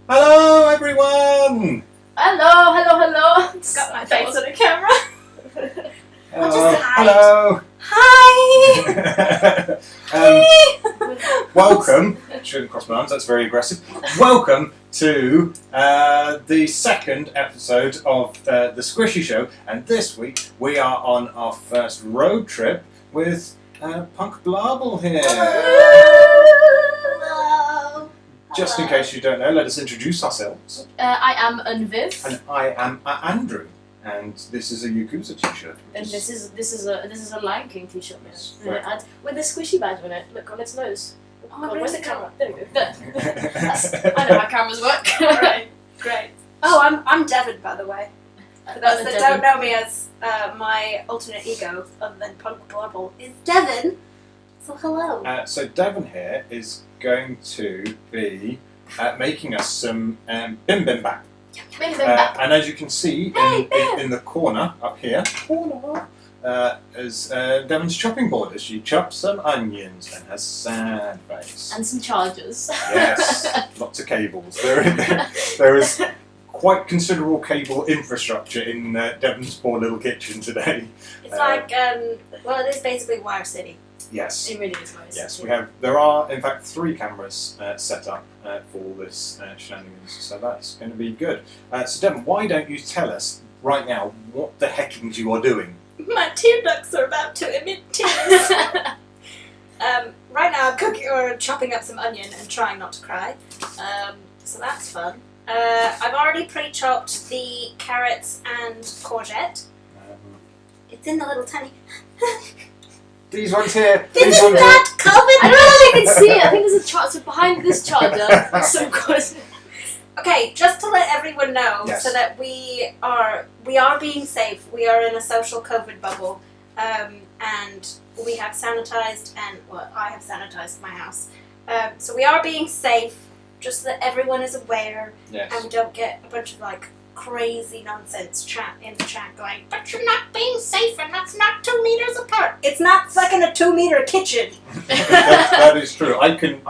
Hello everyone! Hello, hello, hello. It's got my face on the camera. I'll just hide. Hello! Hi! Welcome, shouldn't cross my arms, that's very aggressive. Welcome to the second episode of The Squishy Show, and this week we are on our first road trip with Punk Blarbal here. Hello. Just in case you don't know, let us introduce ourselves. I am Viv. And I am Andrew, and this is a Yakuza t-shirt. And this is a Lion King t-shirt Right. with a squishy badge on it. Look on its nose. Oh, God, really? where's the camera? There we go. There. I know how cameras work. Alright, great. Oh, I'm Devon, by the way. For those that don't know me as my alternate ego, other than Punk Blarbal, is Devon. So hello. So Devon here is going to be making us some Bim Bim Bap. Bim Bim Bap. And as you can see in the corner up here, is Devon's chopping board as she chops some onions and has sad face. And some chargers. Yes, lots of cables. There is quite considerable cable infrastructure in Devon's poor little kitchen today. It's like, well, it is basically Wire City. Yes. It really is nice. Yes, there are in fact 3 cameras set up for all this shenanigans, so that's going to be good. So Devon, why don't you tell us right now what the heckings you are doing? My tear ducts are about to emit tears. Right now I'm cooking or chopping up some onion and trying not to cry. So that's fun. I've already pre-chopped the carrots and courgette. It's in the little tiny... These ones here. This These is ones not COVID! I don't know if you can see it. I think there's a charger behind this charger. So good. Okay, just to let everyone know, Yes. so that we are being safe. We are in a social COVID bubble, and we have sanitized, and well, I have sanitized my house. So we are being safe, just so that everyone is aware, Yes. and we don't get a bunch of like crazy nonsense chat in the chat going, but you're not being safe, and that's not 2 meters apart. It's not fucking a 2-meter kitchen. that is true. I can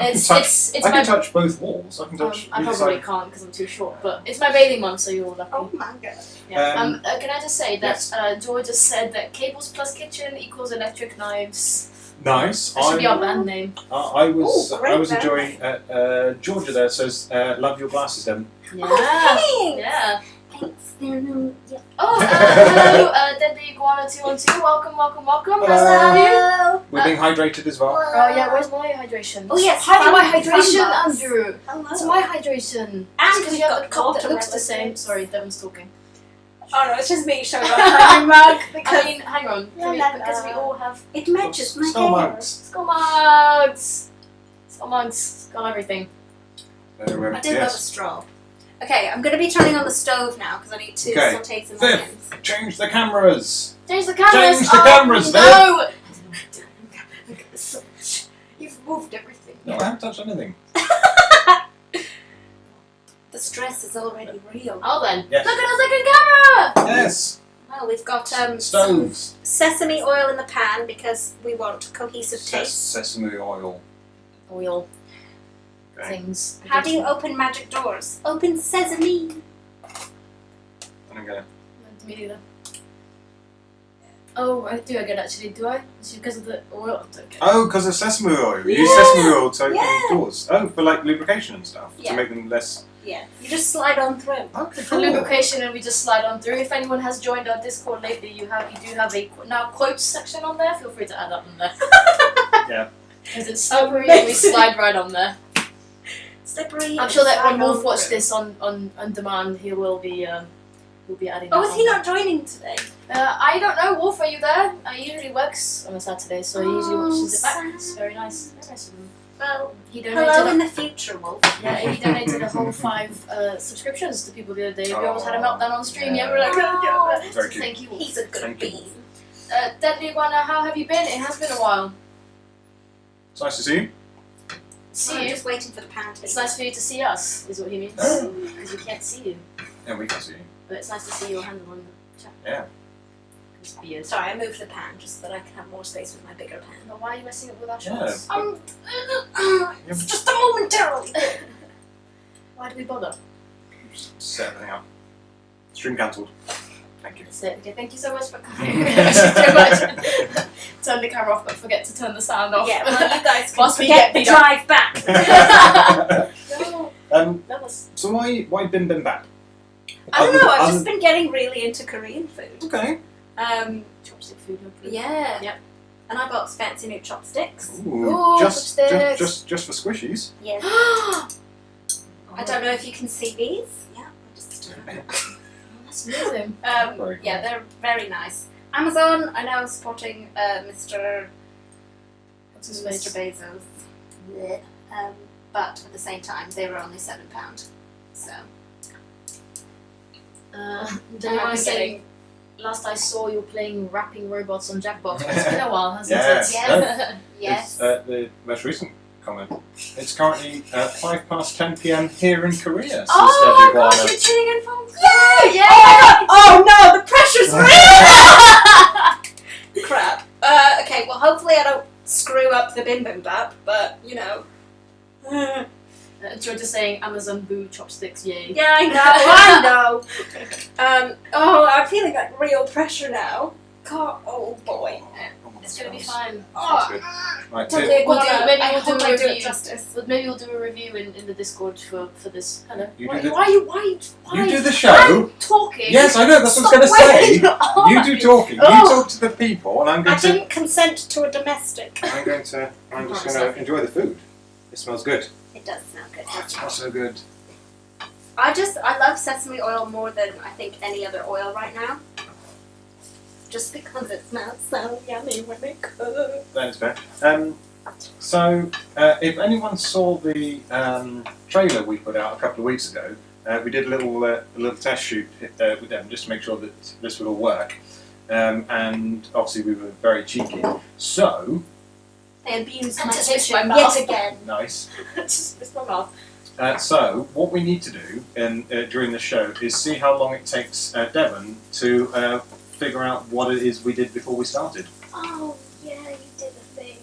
touch both walls. I can touch. I either probably side. can't because I'm too short, but it's my bathing month, so you're lucky. Oh my god. Yeah. Can I just say that yes. George just said that cables plus kitchen equals electric knives. Nice. That should be our band name. I was Ooh, great enjoying Georgia there says love your glasses, Devon. Yeah. Oh, thanks. Yeah. Thanks. Yeah. Oh, hello, Deadly Iguana 212. Welcome. Nice to have you. Hello. We're being hydrated as well. Oh yeah, where's my hydration? Oh, yes, hiding my fun hydration, box. Andrew. Hello. It's my hydration. And because we've you have got a cup that water looks the with same. it. Sorry, Devon's talking. Oh no, it's just me showing off my mug because I mean, hang on, because we all have it matches my Skull hair. mugs. skull mugs, skull everything. I did love a straw. Okay, I'm going to be turning on the stove now because I need to Okay. saute some Viv. onions. Change the cameras. Change the cameras. Change the cameras, No. You've moved everything. No, I haven't touched anything. The stress is already real. Oh then, Yes. look at our second camera. Yes. Well, we've got Stoves. sesame oil in the pan because we want cohesive taste. Sesame oil. Oil Okay. things. How do you open magic doors? Open sesame. I'm gonna. Me neither. Oh, I do again actually. Do I? It's because of the oil. Okay. Oh, because of sesame oil. You Yeah. use sesame oil to open Yeah. doors. Oh, for like lubrication and stuff Yeah. to make them less. Yeah, you just slide on through. Okay, For lubrication, and we just slide on through. If anyone has joined our Discord lately, you do have a now quotes section on there. Feel free to add that on there. Yeah. Because it's slippery and we slide right on there. Slippery. I'm sure that when slide Wolf on watched through. this on demand, he will be adding. Oh, that is on he there. not joining today? I don't know, Wolf. Are you there? He usually works on a Saturday, so he usually watches it back. sad. It's very nice. Very nice of him. Well, He donated. hello in the future, Wolf. Yeah, he donated a whole 5 subscriptions to people the other day. We almost had a meltdown on stream. Yeah, we're like, Oh. Very cute. thank you. Wolf. He's a good Thank you. bean. Deadly Iguana, how have you been? It has been a while. It's nice to see you. See I'm you. just waiting for the pan to. It's nice for you to see us, is what he means. Oh. Because we can't see you. Yeah, we can see you. But it's nice to see your handle on the chat. Yeah. It's beard. Sorry, I moved the pan just so that I can have more space with my bigger pan. But why are you messing up with our Yeah. shots? It's just a momentarily. Why do we bother? Just set everything up. Stream cancelled. Thank you. That's it. Okay, thank you so much for coming. Too much. Turn the camera off, but forget to turn the sound off. Yeah, well, you guys can Whilst we forget get the beat up. drive back. No. That was. So why Bim Bim Bap? I don't know. I've Other- just been getting really into Korean food. Okay. Chopstick food, hopefully. Yeah. Yep. And I bought fancy new chopsticks. Ooh, just chopsticks. for squishies. Yes. Oh, I don't know if you can see these. Yeah. I'll just. that's amazing. Very Yeah, cool. they're very nice. Amazon, I know, supporting Mr. What's his face? Mr. Bezos. Blech. But at the same time, they were only £7. So. Did anyone say? Last I saw, you were playing rapping robots on Jackbox. It's been a while, hasn't Yes. it? Yes. Yes. It's, the most recent comment. It's currently 10 p.m. here in Korea. Oh my Sister gosh, you're tuning in from Yeah! Oh no, the pressure's real! Crap. Okay, well hopefully I don't screw up the Bim Bim Bap, but you know. George is saying Amazon boo chopsticks, yay. Yeah, I know. Oh, I'm feeling like real pressure now. God, oh boy. It's gonna be fine. That's good. Right, Don't so- they- We'll do- I maybe we'll hope do a I do it review. justice. But maybe we'll do a review in the Discord for this. Hello. You Why, do the- why you do the I'm show. talking. Yes, I know. That's what I was Stop going to say. waiting on You do me. talking. Oh. You talk to the people, and I'm I going to. didn't consent to a domestic. I'm just Right, going so- to enjoy the food. It smells good. It does smell good. Oh, it smells so good. I love sesame oil more than I think any other oil right now. Just because it smells so yummy when it cooks. That's fair. So, if anyone saw the trailer we put out a couple of weeks ago, we did a little test shoot with them just to make sure that this would all work. And obviously we were very cheeky. So, They abused And my to taste kitchen my yet mouth. again. nice. Just it's my mouth. So, what we need to do during the show is see how long it takes Devon to figure out what it is we did before we started. Oh, yeah, you did a thing.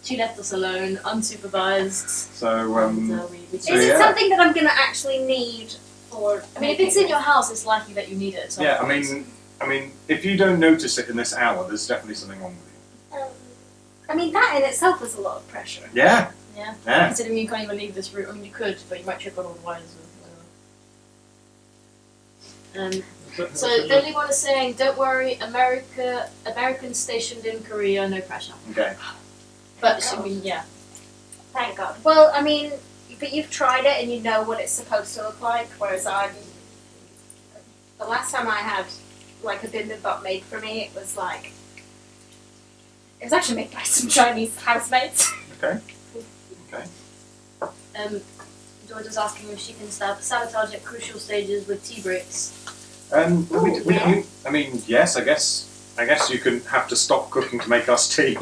She left us alone, unsupervised. So, And, we So, Is it yeah. something that I'm going to actually need for... I mean, if it's in your house, it's likely that you need it. At some yeah, point. I mean, if you don't notice it in this hour, there's definitely something wrong with I mean, that in itself was a lot of pressure. you. Yeah. Yeah. Yeah. Considering you can't even leave this room. I mean, you could, but you might trip on all the wires or whatever. So everyone is saying, don't worry, Americans stationed in Korea, no pressure. Okay. But I mean, yeah. Thank God. Well, I mean, but you've tried it and you know what it's supposed to look like, whereas the last time I had like a Bim Bim Bap made for me, it was actually made by some Chinese housemates. Okay. George is asking if she can sabotage at crucial stages with tea breaks. I mean, yes. I guess you can have to stop cooking to make us tea.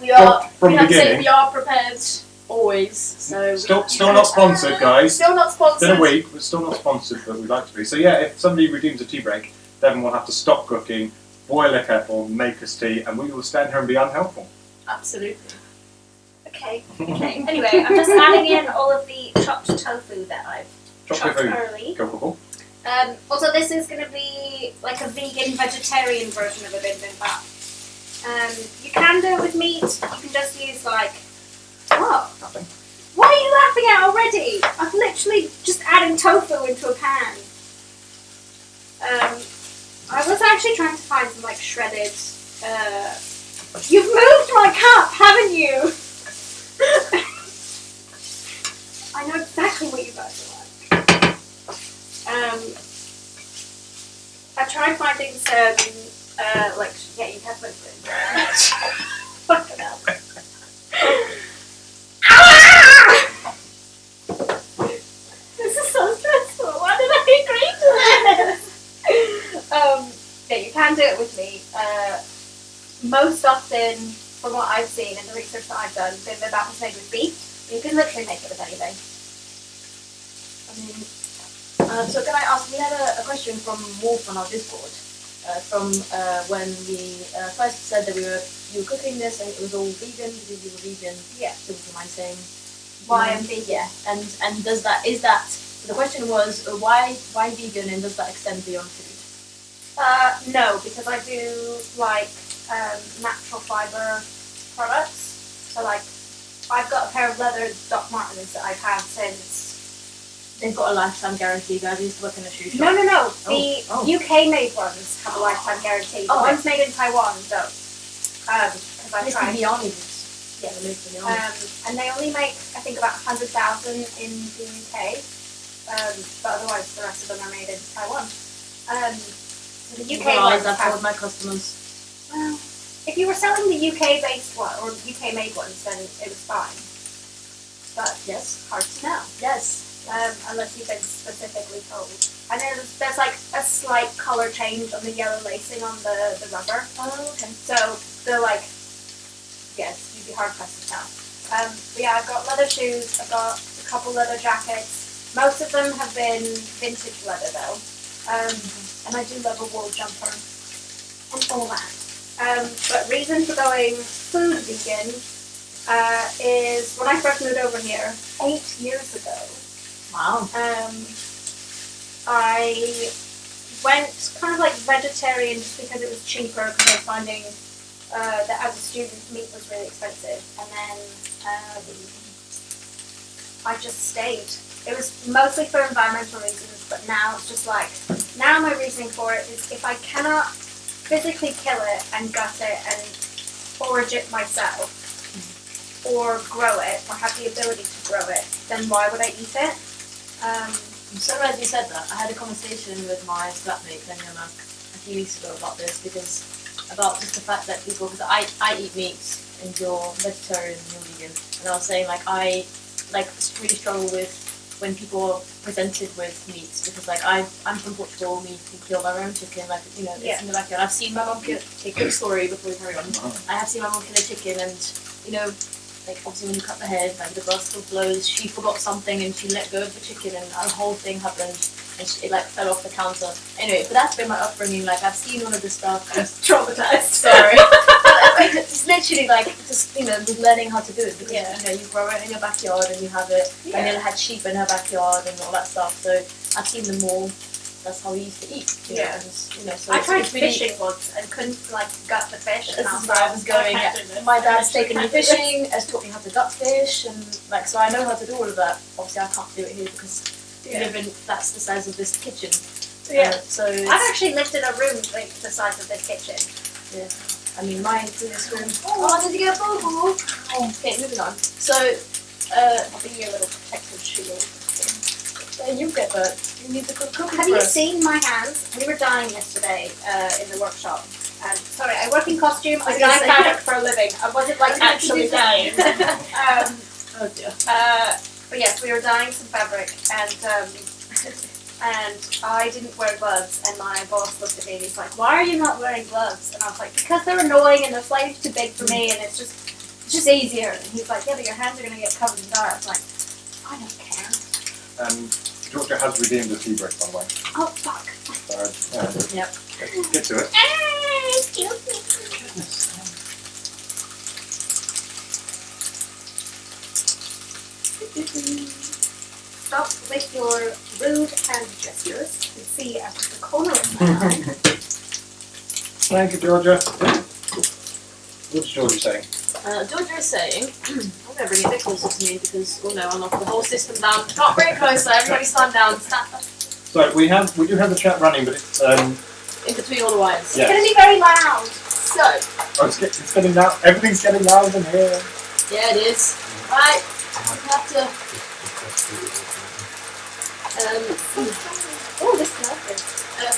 We are. From we the have to say beginning. we are prepared always. So Still not sponsored, guys. Still not sponsored. Been a week, but still not sponsored, but we'd like to be. So yeah, if somebody redeems a tea break, Devon will have to stop cooking, boil a kettle, make us tea, and we will stand here and be unhelpful. Absolutely. Okay. Anyway, I'm just adding in all of the chopped tofu that I've chopped Chocolate food. early. Cool. Also, this is going to be like a vegan, vegetarian version of a Bim Bim Bap. You can do it with meat. You can just use what? Nothing. What are you laughing at already? I'm literally just adding tofu into a pan. I was actually trying to find some shredded. You've moved my cup, haven't you? I know exactly what you guys are like. I tried finding some, you have my food. Fucking hell. Ah! This is so stressful. Why did I agree to this? Yeah, you can do it with me. Most often, from what I've seen and the research that I've done, Bim Bim Bap is made with beef. You can literally make it with anything. So can I ask? We had a question from Wolf on our Discord. From when we first said that you were cooking this and it was all vegan because you were vegan. Yeah. So would you mind saying Why I'm vegan? Yeah. And is that the question was why vegan and does that extend beyond food? No, because I do natural fiber products. So I've got a pair of leather Doc Martens that I've had since. They've got a lifetime guarantee, guys. I used to work in a shoe shop. No. The Oh. UK made ones have a lifetime guarantee. The Oh, ones made in Taiwan don't. Because I It's tried. the army boots. Yeah. They're made for the army. And they only make, I think, about 100,000 in the UK. But otherwise, the rest of them are made in Taiwan. So the UK ones I've have. told my customers. Well, if you were selling the UK-based one or UK-made ones, then it was fine. But Yes. hard to know. Yes. Unless you've been specifically told. And there's like a slight color change on the yellow lacing on the rubber. Oh, okay. So they're like, yes, you'd be hard pressed to tell. But yeah, I've got leather shoes, I've got a couple leather jackets. Most of them have been vintage leather though. And I do love a wool jumper and all that. But reason for going food vegan is when I first moved over here 8 years ago. Wow. I went kind of like vegetarian just because it was cheaper because I was finding that as a student meat was really expensive, and then I just stayed. It was mostly for environmental reasons, but now it's just like, now my reasoning for it is if I cannot physically kill it and gut it and forage it myself, or grow it, or have the ability to grow it, then why would I eat it? I'm so glad you said that. I had a conversation with my flatmate, Daniela, a few weeks ago about this, because about just the fact that people, because I eat meat and you're vegetarian and you're vegan, and I was saying like I really struggle with when people are presented with meat, because like I'm from Portugal, we kill our own chicken, like it's in the backyard. I've seen my mum kill. Take a quick story before we carry on. I have seen my mum kill a chicken, and like obviously when you cut the head, like the blood still flows. She forgot something and she let go of the chicken, and a whole thing happened, and it like fell off the counter. Anyway, but that's been my upbringing. Like I've seen all of this stuff. I'm traumatized. Sorry. It's literally like just with learning how to do it, because you grow it in your backyard and you have it. Yeah. Daniela had sheep in her backyard and all that stuff. So I've seen them all. That's how we used to eat. You know, and, so I tried it's really, fishing once and couldn't like gut the fish. This and is where I was going. My dad's taken me fishing, has taught me how to gut fish, and like so I know how to do all of that. Obviously, I can't do it here because we live in that's the size of this kitchen. Yeah. So I've actually lived in a room like the size of this kitchen. Yeah. I mean, my previous room. Oh, did you get a bubble? Okay, moving on. So, I'll be your little protective shield. you get that. You need to cook cookies. Have you seen my hands? We were dyeing yesterday in the workshop. And sorry, I work in costume. I dye fabric for a living. I wasn't like actually dyeing. Oh dear. But yes, we were dyeing some fabric, and I didn't wear gloves. And my boss looked at me and he's like, "Why are you not wearing gloves?" And I was like, "Because they're annoying and they're slightly too big for me, and it's just easier." And he's like, "Yeah, but your hands are gonna get covered in dye." I was like, "I don't care." Georgia has redeemed the tea break, by the way. Oh fuck. So, Yep. get to it. Excuse me. Stop with your rude hand gestures. You can see out of the corner of my eye. Thank you, Georgia. What's Georgia saying? Georgia is saying, I'm going to bring it a bit closer to me because, oh no, I knocked the whole system down. Can't bring it closer, everybody stand down. So we do have the chat running, but it's In between all the wires. yeah. It's going to be very loud. So, It's getting loud. Everything's getting loud in here. yeah, it is. Right, we have to. Oh, this smells good.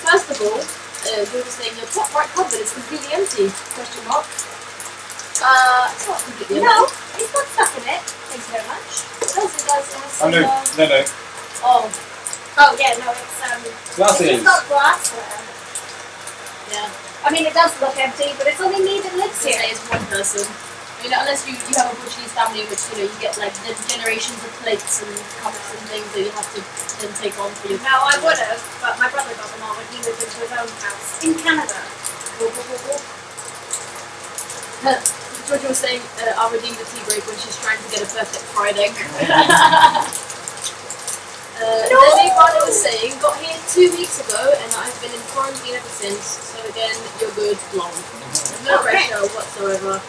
First of all, Georgia's saying your top right cupboard is completely empty. Question mark. It's not completely empty. No, it's got stuff in it. Thank you very much. It does. It has Oh some, no. Oh, Oh yeah, no, it's Glasses. It's got glassware. yeah. I mean, it does look empty, but it's only me that lives So here. it's one person. I mean, unless you have a Portuguese family, which you get like the generations of plates and cups and things that you have to then take on for your. No, I would have, but my brother got them all when he moved into his own house in Canada. Georgia was saying, I'll redeem the tea break when she's trying to get a perfect fried egg. Debbie Barney was saying, got here 2 weeks ago and I've been in quarantine ever since, so again, you're good, long. No pressure whatsoever.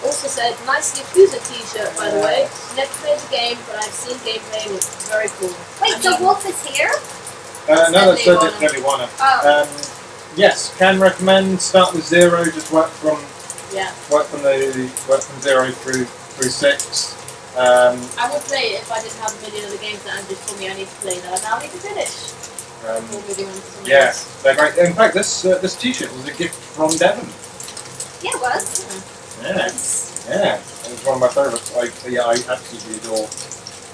Also said, nice Yakuza t-shirt, by the way. Never played the game, but I've seen gameplay. It was very cool. Wait, so Wolf is here? No, that's Deadly Deadly Wanna. Oh. Yes, can recommend. Start with 0. Just work from Yeah. work from 0 through 6. I would play it if I didn't have a million other games that Andrew told me I need to play that I now need to finish. Before moving on to something Yeah, else. they're great. In fact, this t-shirt was a gift from Devon. Yeah, it was. Yeah, yeah, it was one of my favourites. I absolutely adore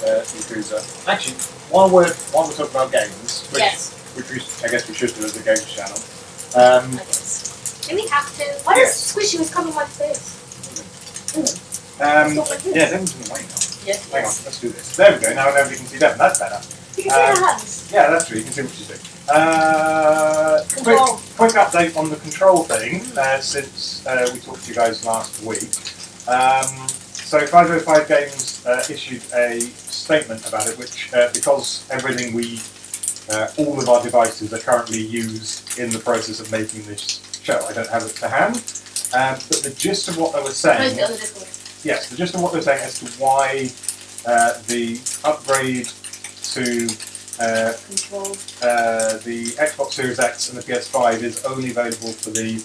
Yakuza. Actually, while we're talking about games, which Yes. I guess we should do as a games channel. I guess. Do we have to? Why Yes. does Squishy was coming my face? Yeah, Devon's in the way now. Yes. Hang on, let's do this. There we go. Now nobody can see Devon. That's better. You can see her hands. Yeah, that's true. You can see what she's doing. Control. Quick update on the control thing since we talked to you guys last week. So 505 Games issued a statement about it, which because everything all of our devices are currently used in the process of making this show. I don't have it to hand, but the gist of what they were saying. Post it on the Discord. Yes, the gist of what they're saying as to why the upgrade to Control. the Xbox Series X and the PS5 is only available for the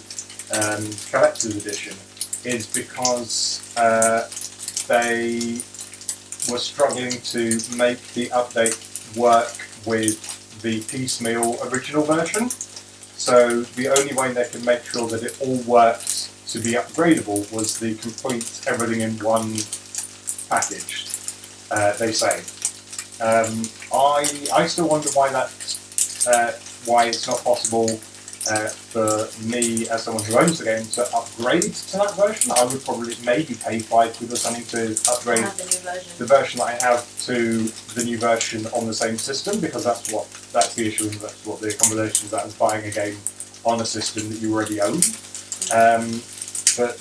collector's edition is because they were struggling to make the update work with the piecemeal original version. So the only way they could make sure that it all worked to be upgradable was the complete everything in one package, they say. I still wonder why why it's not possible for me as someone who owns the game to upgrade to that version. I would probably maybe pay £5 or something to upgrade Have the new version. the version that I have to the new version on the same system, because that's the issue, and that's what the accommodation is, that is buying a game on a system that you already own. But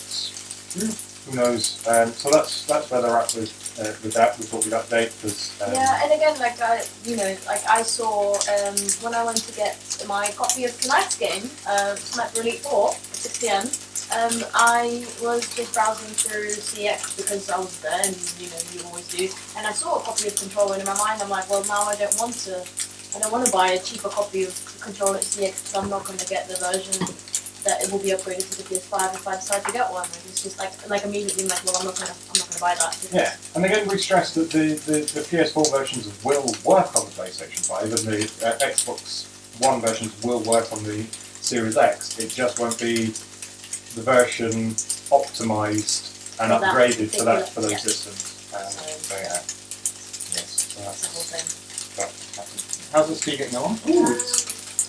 who knows? So that's where they're at with that. We thought we'd update because Yeah, and again, like I saw when I went to get my copy of tonight's game, Sniper Elite 4 at 6 PM. I was just browsing through CX because I was there, and you always do. And I saw a copy of Control, and in my mind, I'm like, well, now I don't want to buy a cheaper copy of Control at CX because I'm not going to get the version that it will be upgraded to the PS5 if I decide to get one. Like, it's just like immediately like, well, I'm not gonna buy that. yeah. And again, we stress that the PS4 versions will work on the PlayStation 5, and the Xbox One versions will work on the Series X. It just won't be the version optimized and For that upgraded for those yeah. systems. So yeah. Yes. So That's the whole thing. how's this tea getting on?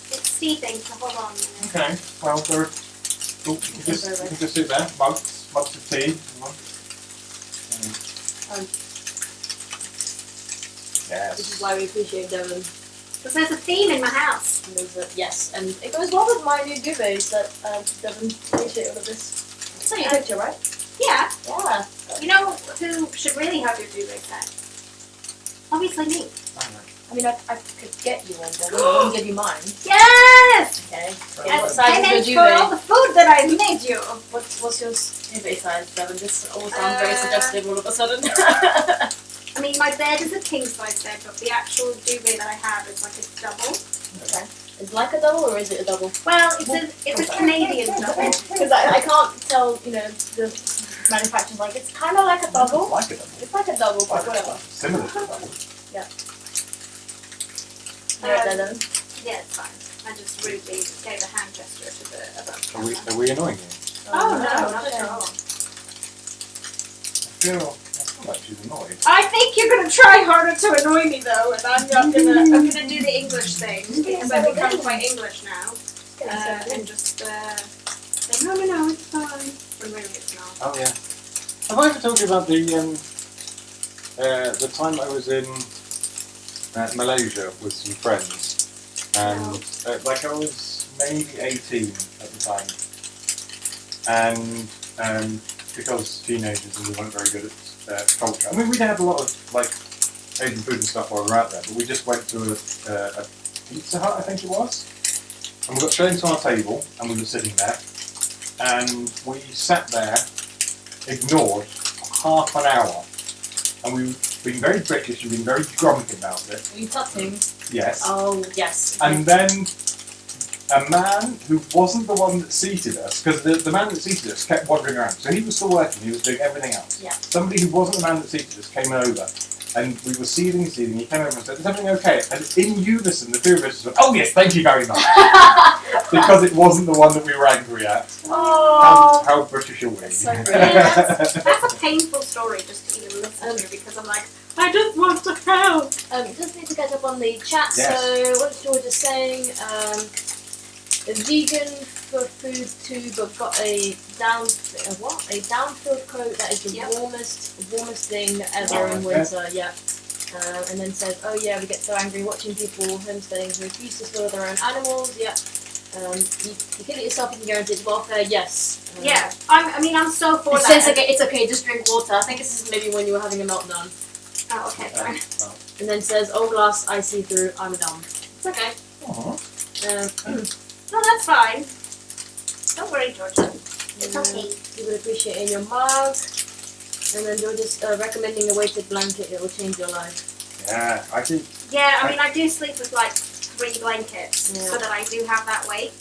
It's steeping, so hold on a minute. Okay. Well, you can just sit there. Mugs of tea. Yes. This is why we appreciate Devon. Because there's a theme in my house. And yes, and it goes well with my new duvets that Devon appreciate all of this. It's not your picture, right? Yeah. Yeah. You know who should really have your duvet set? Obviously me. I mean, I could get you one, but I wouldn't give you mine. Yes! Okay. And What size payment is for your all duvet? the food that I made you. What's your duvet size, Devon? This all sounds very suggestive all of a sudden. I mean, my bed is a king size bed, but the actual duvet that I have is like a double. Okay. Is it like a double or is it a double? Well, it's a Canadian double. Because I can't tell, the manufacturer's like, it's kind of like a double. Like it. It's like a double, but whatever. Similar to double. Alright, then. Yeah, it's fine. I just rudely gave a hand gesture to the above camera. Are we annoying you? Oh, no, not at all. I feel like she's annoyed. I think you're gonna try harder to annoy me though, and I'm gonna do the English thing because I've become quite English now, and just say no, it's fine. When really it's not. Oh yeah. Have I ever told you about the time I was in Malaysia with some friends, and I was maybe 18 at the time, and because teenagers and we weren't very good at culture. I mean, we had a lot of Asian food and stuff while we were out there, but we just went to a Pizza Hut, I think it was, and we got straight into our table, and we were sitting there, and we sat there ignored for half an hour. And we've been very British and been very grumpy about it. Are you tutting? Yes. Oh, yes. And then a man who wasn't the one that seated us, because the man that seated us kept wandering around. So he was still working, he was doing everything else. Yeah. Somebody who wasn't the man that seated us came over. And we were seething, he came over and said, is everything okay? And in unison, the two of us said, oh yes, thank you very much. Because it wasn't the one that we were angry at. Oh. How British are we? That's so great. Yeah, that's a painful story just to even listen to because I'm like, I just want to help. Just need to catch up on the chat. Yes. So, what George is saying, vegan for food too, but got a downfilled coat that is the warmest thing ever in winter. Yeah. And then says, oh yeah, we get so angry watching people homesteading who refuse to slaughter their own animals. Yeah. You kill it yourself, you can guarantee it's welfare. Yes. Yeah. I'm so for It that. says it's okay, just drink water. I think this is maybe when you were having a meltdown. Oh, okay, fine. And then says, oh glass, I see through, I'm dumb. It's okay. No, that's fine. Don't worry, Georgia. It's Yeah, okay. You would appreciate in your mug. And then George is recommending a weighted blanket, it will change your life. Yeah, I think. Yeah, I do sleep with like 3 blankets so that I do have that weight.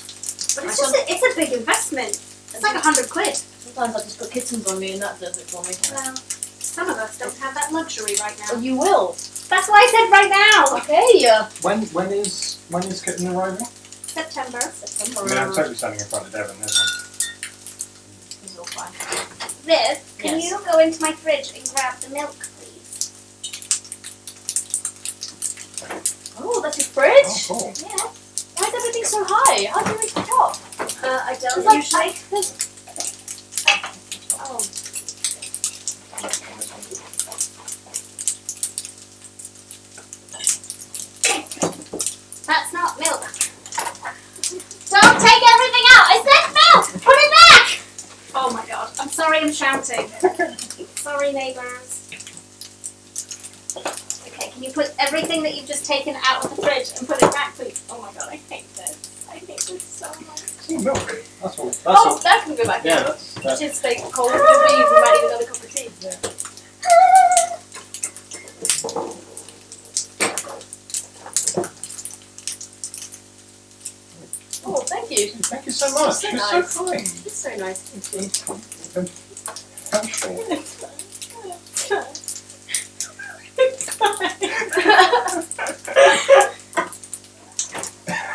But it's it's a big investment. It's like 100 quid. Sometimes I just put kittens on me and that does it for me. Well, some of us don't have that luxury right now. Oh, you will. That's why I said right now. Okay. When is Kitten arriving? September. I mean, I'm totally standing in front of Devon, isn't It's all fine. Viv, can Yes. you go into my fridge and grab the milk, please? Oh, that's your fridge? Oh, cool. Yeah. Why is everything so high? How do you reach the top? I don't Like, usually. Oh. That's not milk. Don't take everything out. I said milk. Put it back. Oh my god. I'm sorry I'm shouting. Sorry, neighbours. Okay, can you put everything that you've just taken out of the fridge and put it back, please? Oh my god, I hate this. I hate this so much. it? Milk. That's all. That's Oh, all. that can go back in. Yeah, that's. Just stay cold. We might need another cup of tea. Yeah. Oh, thank you. Thank you so much. So You're nice. so kind. It's so nice.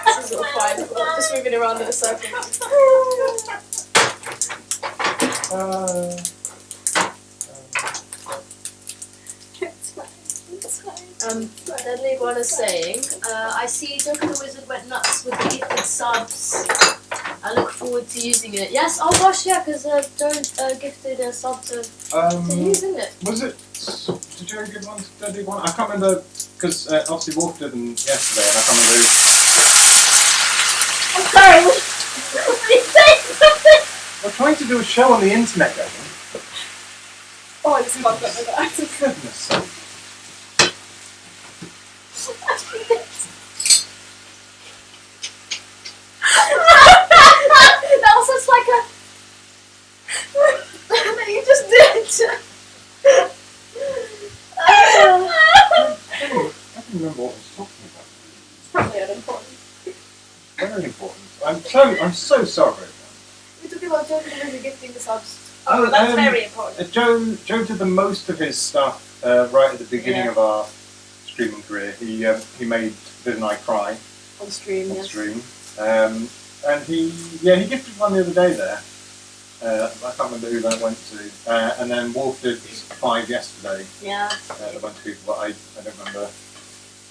This is all fine. We're just moving around in a circle. Deadly one is saying, I see Joker the Wizard went nuts with the gifted subs. I look forward to using it. Yes, oh gosh, yeah, because Joe gifted a sub to use, isn't it? Was it? Did Joe give one to Deadly one? I can't remember, because obviously Wolf did them yesterday, and I can't remember who. I'm sorry, what did you say? We're trying to do a show on the internet, Devon. Oh, I just fucked up with that. For goodness sake. That was just like a... that you just did. I don't remember what I was talking about. Probably unimportant. Very important. I'm so sorry. We're talking about Joe really gifting the subs. Oh, that's very important. Joe did the most of his stuff right at the beginning of our streaming career. He made Viv and I cry On stream, on yes. stream, and he gifted one the other day there. I can't remember who that went to, and then Wolf did 5 yesterday. Yeah. A bunch of people, but I don't remember.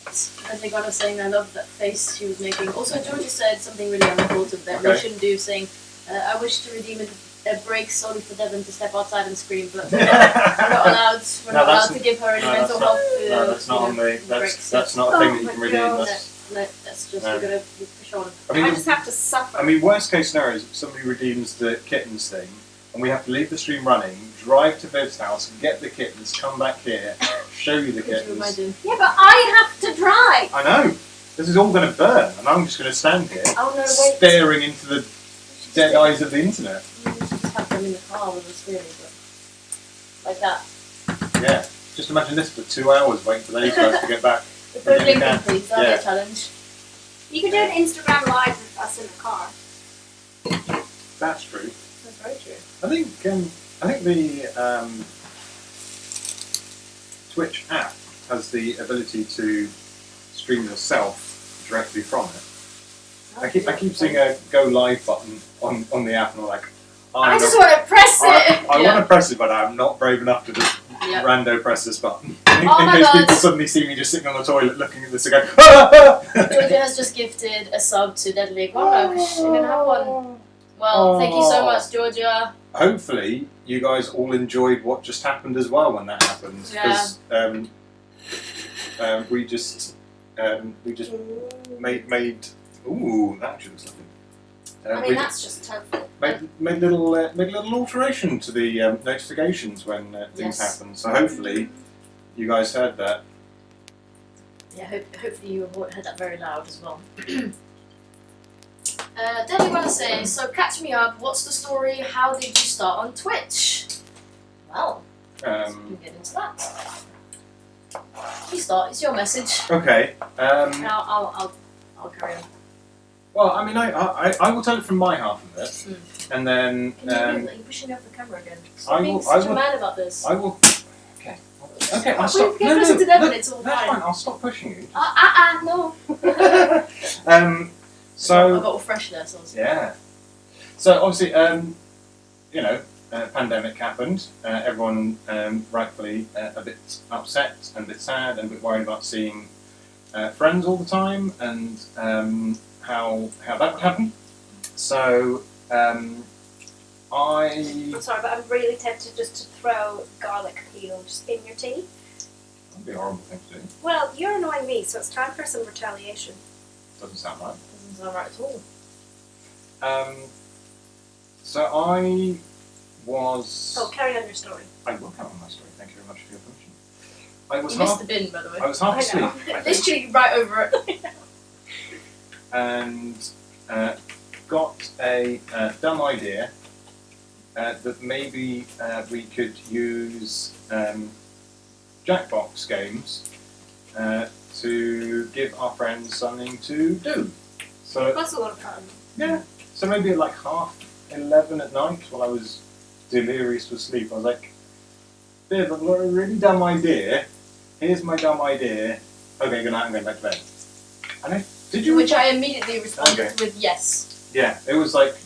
I think I was saying I love that face she was making. Also, Georgia said something really unimportant that we Okay. shouldn't do, saying, I wish to redeem a break solely for Devon to step outside and scream, but we're not allowed. We're not allowed to give her any mental health. No, that's not on the. That's not a thing that you can redeem. That's just we're gonna push on. I just have to suffer. I mean, worst case scenario is somebody redeems the kittens thing, and we have to leave the stream running, drive to Viv's house, get the kittens, come back here, show you the Could you kittens. imagine? Yeah, but I have to drive. I know. This is all going to burn, and I'm just going to stand here, Oh no, wait. staring into the dead eyes of the internet. We should just have them in the car with us, really. But like that. Yeah. Just imagine this for 2 hours waiting for those guys to get back. The third link, Yeah. please. That'll be Yeah. a challenge. You could do an Instagram live with us in the car. That's true. That's very true. I think the Twitch app has the ability to stream yourself directly from it. I keep seeing a go live button on the app, and I'm like, I just want to press it. I want to press it, but I'm not brave enough to just Yep. rando press this button. In Oh my case God. people suddenly see me just sitting on the toilet looking at this and go, ah! Georgia has just gifted a sub to Deadly Iguana because she didn't have one. Well, thank you so much, Georgia. Hopefully, you guys all enjoyed what just happened as well when that happened. Because we just made. Ooh, that actually looks lovely. I mean, that's just tofu. Made a little alteration to the notifications when things Yes. happen. So hopefully, you guys heard that. Yeah, hopefully you heard that very loud as well. Deadly Iguana says, so catch me up, what's the story, how did you start on Twitch? Well, let's get into that. You start, it's your message. Okay. I'll carry on. Well, I mean, I will tell it from my half of it, and then Can you move that? You're pushing off the camera again. I Stop being will- such I a will- man about this. I will. Okay. Okay, I'll We stop. get closer to them and it's all That's fine. fine. I'll stop pushing you. No. I So got all fresh there, so I was yeah. So obviously, pandemic happened. Everyone rightfully a bit upset and a bit sad and a bit worried about seeing friends all the time and how that would happen. So I'm sorry, but I'm really tempted just to throw garlic peel just in your tea. that'd be a horrible thing to do. Well, you're annoying me, so it's time for some retaliation. Doesn't sound right. doesn't sound right at all. So I was. Oh, carry on your story. I will count on my story. Thank you very much for your permission. I was You missed half. the bin, by the way. I was half I asleep. know. I think, Literally right over it. and got a dumb idea that maybe we could use Jackbox games to give our friends something to do. So That's a lot of fun. yeah, so maybe at like 11:30 at night while I was delirious with sleep, I was like, Viv, I've got a really dumb idea. Here's my dumb idea. Okay, good night, I'm going back to bed. And did you? Which I immediately responded Okay. with yes. Yeah, it was like,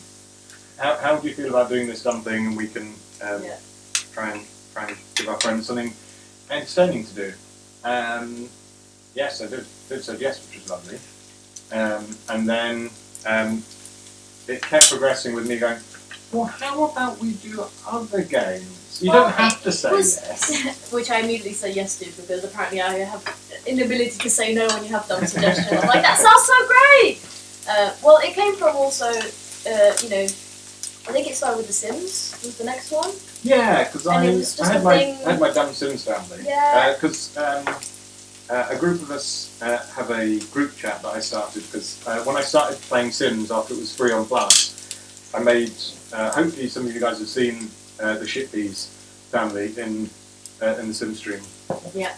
how do you feel about doing this dumb thing, and we can Yeah. try and give our friends something entertaining to do. Yes, I did. Viv said yes, which was lovely. And then it kept progressing with me going, well, how about we do other games? You don't have to say yes. Which I immediately said yes to because apparently I have inability to say no when you have dumb suggestions. I'm like, that sounds so great! Well, it came from also, I think it started with The Sims, was the next one. Yeah, because I And it was just had a my thing- I had my dumb Sims family. Yeah. Because a group of us have a group chat that I started because when I started playing Sims after it was free on Plus, I made. Hopefully, some of you guys have seen the Shitbees family in the Sims stream. Yeah.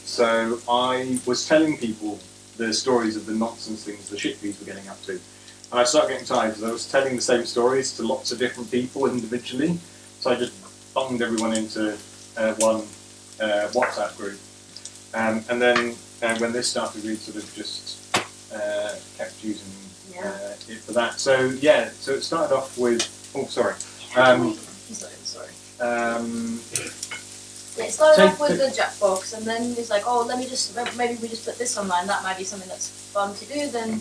So I was telling people the stories of the nonsense things the Shitbees were getting up to. And I started getting tired because I was telling the same stories to lots of different people individually. So I just bunged everyone into one WhatsApp group. And then when this started, we sort of just kept using it for that. So yeah, so it started off with. Oh, sorry. Sorry. Yeah, it started off with the Jackbox, and then it's like, oh, maybe we just put this online. That might be something that's fun to do. Then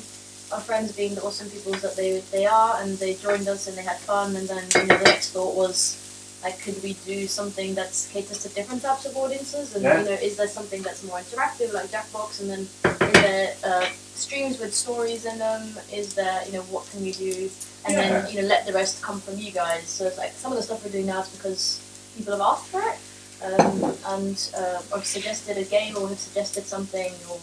our friends, being the awesome people that they are, and they joined us and they had fun. And then the next thought was, like, could we do something that caters to different types of audiences? And is there something that's more interactive, like Jackbox? And then is there streams with stories in them? Is there, what can we do? And then let the rest come from you guys. So it's like some of the stuff we're doing now is because people have asked for it, or suggested a game, or have suggested something, or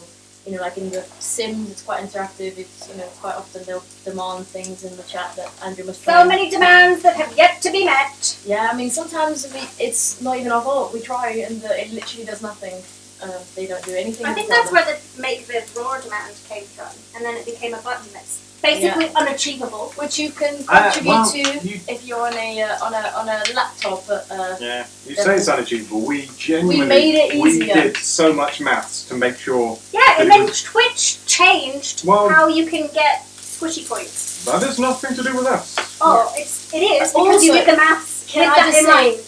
you know, like in the Sims, it's quite interactive. It's, you know, quite often they'll demand things in the chat that Andrew must play. So many demands that have yet to be met. Yeah, I mean, sometimes it's not even our fault. We try and it literally does nothing. They don't do anything. I think that's where the make the roar demand came from, and then it became a button that's basically unachievable. Which you can contribute to you- if you're on a laptop. Yeah, you say it's unachievable. We genuinely made it we easier. did so much maths to make sure. Yeah, But and it then was- Twitch changed Well- how you can get squishy points. That has nothing to do with us. Oh, it is because you Also, did the maths Can with I that just in say mind.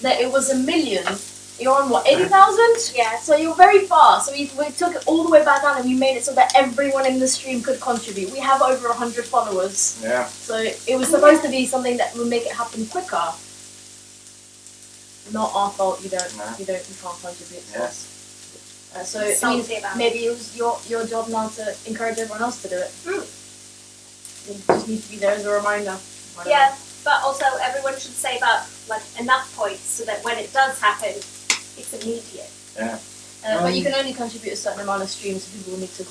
that it was 1 million? You're on what, 80,000? Yeah. So you're very far. So we took it all the way back down and we made it so that everyone in the stream could contribute. We have over 100 followers. Yeah. So it was supposed to be something that would make it happen quicker. Not our fault. You can't contribute to Yeah. us. So it means Salty about it. maybe it was your job now to encourage everyone else to do it. Mm. You just need to be there as a reminder. Whatever. Yeah, but also everyone should save up like enough points so that when it does happen, it's immediate. Yeah. But you can only contribute a certain amount of streams, so people will need to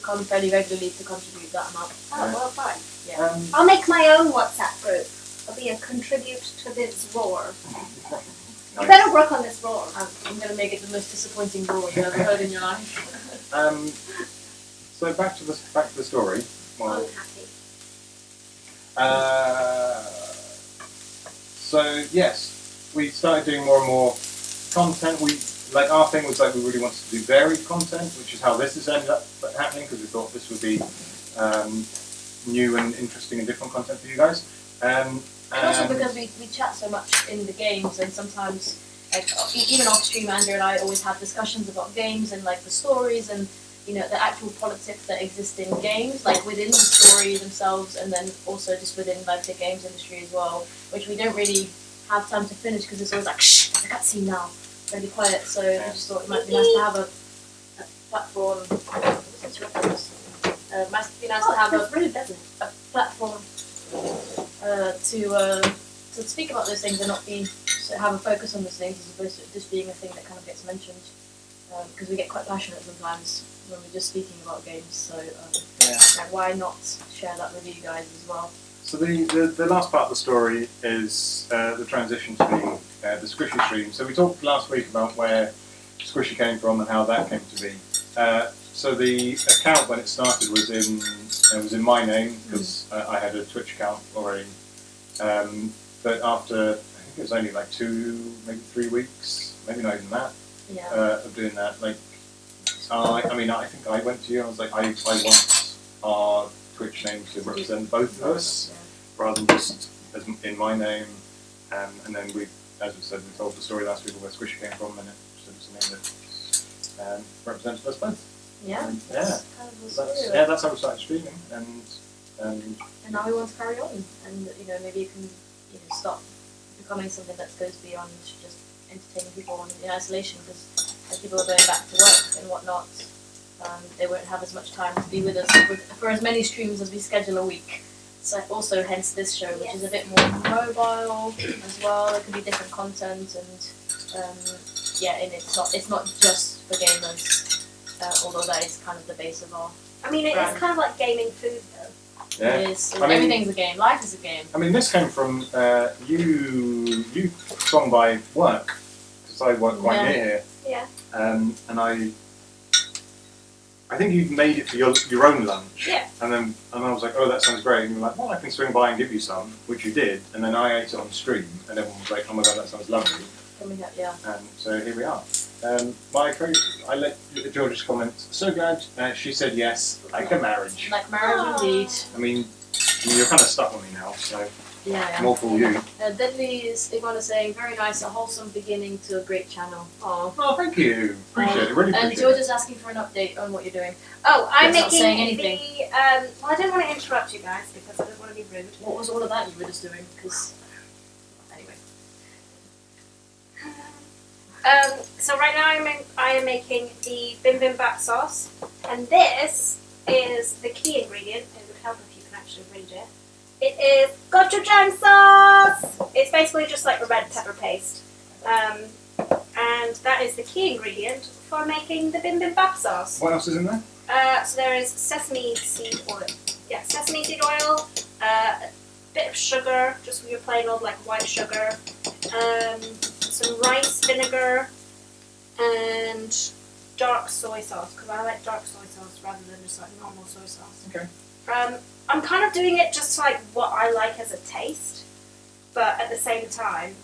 come fairly regularly to contribute that amount. Oh, well, fine. Yeah. I'll make my own WhatsApp group. I'll be a contribute to this roar. You better work on this roar. I'm going to make it the most disappointing roar you've ever heard in your life. So back to the story. Well, Unhappy. So yes, we started doing more and more content. Our thing was like we really wanted to do varied content, which is how this has ended up happening because we thought this would be new and interesting and different content for you guys. And also because we chat so much in the games, and sometimes, like even off stream, Andrew and I always have discussions about games and like the stories and, you know, the actual politics that exist in games, like within the story themselves, and then also just within like the games industry as well, which we don't really have time to finish because it's always like, shh, there's a cutscene now, really quiet. So I just thought it might be nice to have a platform. Might be nice to have a platform to speak about those things and not be have a focus on those things as opposed to it just being a thing that kind of gets mentioned. Because we get quite passionate sometimes when we're just speaking about games, so why not share that with you guys as well? So the last part of the story is the transition to the Squishy stream. So we talked last week about where Squishy came from and how that came to be. So the account when it started was in my name because I had a Twitch account already. But after I think it was only like 2, maybe 3 weeks, maybe not even that. Of doing that, like, I think I went to you and I was like, I want our Twitch name to represent both of us, rather than just as in my name, and then as we said, we told the story last week of where Squishy came from, and it was a name that represented us both. Yeah. And, That's kind of the story. that's how we started streaming, And now we want to carry on, and maybe it can stop becoming something that goes beyond just entertaining people in isolation, because as people are going back to work and whatnot, they won't have as much time to be with us for as many streams as we schedule a week. So also hence this show, which is a bit more mobile as well. There can be different content and and it's not just for gamers, although that is kind of the base of our I mean, it brand. is kind of like gaming food, though. Yeah. It is. I mean- Everything's a game. Life is a game. I mean, this came from you swung by work, because I work quite near here. Yeah. And I think you made it for your own lunch. Yeah. And I was like, oh, that sounds great. And you were like, well, I can swing by and give you some, which you did. And then I ate it on stream, and everyone was like, oh my god, that sounds lovely. And so here we are. I let George's comment, so glad she said yes, like a marriage. Like marriage indeed. I mean, you're kind of stuck on me now, so Yeah. more for you. Deadly is Ivana saying, very nice, a wholesome beginning to a great channel. Aww. Oh, thank you. Appreciate it. Really And appreciate George it. is asking for an update on what you're doing. Oh, I'm That's not making saying anything. well, I don't want to interrupt you guys because I don't want to be rude. What was all of that you were just doing? Because anyway. So right now I am making the Bim Bim Bap sauce, and this is the key ingredient. It would help if you can actually read it. It is gochujang sauce. It's basically just like a red pepper paste, and and that is the key ingredient for making the Bim Bim Bap sauce. What else is in there? So there is sesame seed oil. Yeah, sesame seed oil, a bit of sugar, just your plain old like white sugar, some rice vinegar, and dark soy sauce, because I like dark soy sauce rather than just like normal soy sauce. Okay. I'm kind of doing it just like what I like as a taste, but at the same time,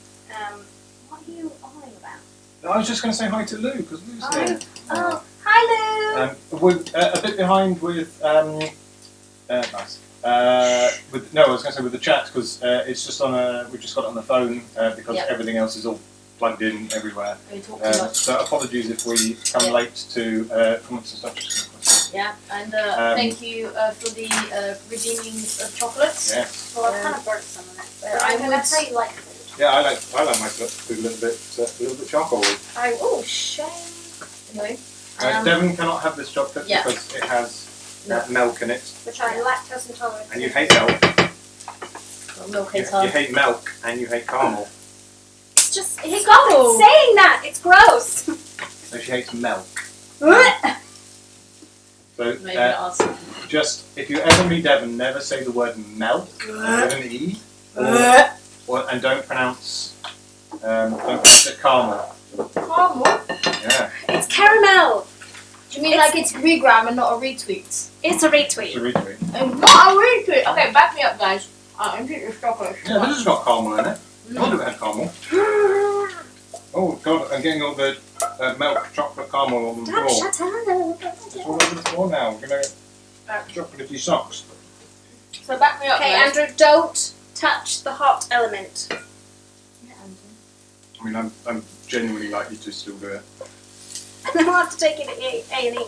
what are you on about? I was just going to say hi to Lou, because Lou's here. Oh, hi Lou! We're a bit behind with nice. I was going to say with the chat because it's just on we've just got it on the phone because everything else is all plugged in everywhere. We talk too much. So apologies if we come late to comments and stuff. Yeah, and thank you for the redeeming of chocolates. Yes. Well, I've kind of burnt some of it. That's how you like food. Yeah, I like my food a little bit charcoal. Oh, shame. Anyway. Devon cannot have this chocolate because it has milk in it. Which I'm lactose intolerant. And you hate milk. Well, milk You hate milk and you hate caramel. Just stop saying that. It's gross. So she hates milk. So Maybe not. just if you ever meet Devon, never say the word milk with an E, and don't pronounce it caramel. Caramel? Yeah. It's caramel. Do you mean like it's regram and not a retweet? It's a retweet. It's a retweet. Not a retweet! Okay, back me up, guys. I'm getting this chocolate. Yeah, this has got caramel in it. I wonder if it had caramel. Oh god, I'm getting all the milk, chocolate, caramel on the floor. Shut up. It's all over the floor now. We're going to chocolatey socks. So back me up, Okay, guys. Andrew, don't touch the hot element. Yeah, Andrew. I mean, I'm genuinely likely to still do it. And then we'll have to take it to A&E.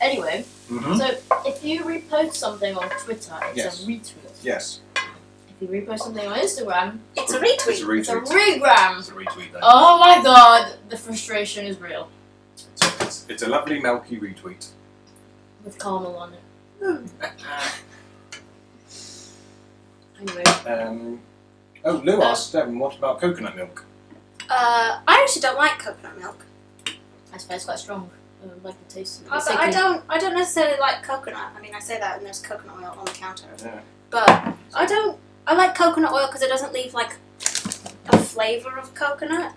Anyway, Mm-hmm. so if you repost something on Twitter, it's a retweet. Yes. If you repost something on Instagram, It's a It's a retweet. it's a retweet. regram. It's a retweet then. Oh my god, the frustration is real. It's a lovely milky retweet. With caramel on it. Anyway. Lou asked Devon, what about coconut milk? I actually don't like coconut milk. I suppose it's quite strong. I like the taste of it. But It's I like don't necessarily like coconut. I mean, I say that and there's coconut oil on the counter. Yeah. But I like coconut oil because it doesn't leave like a flavour of coconut.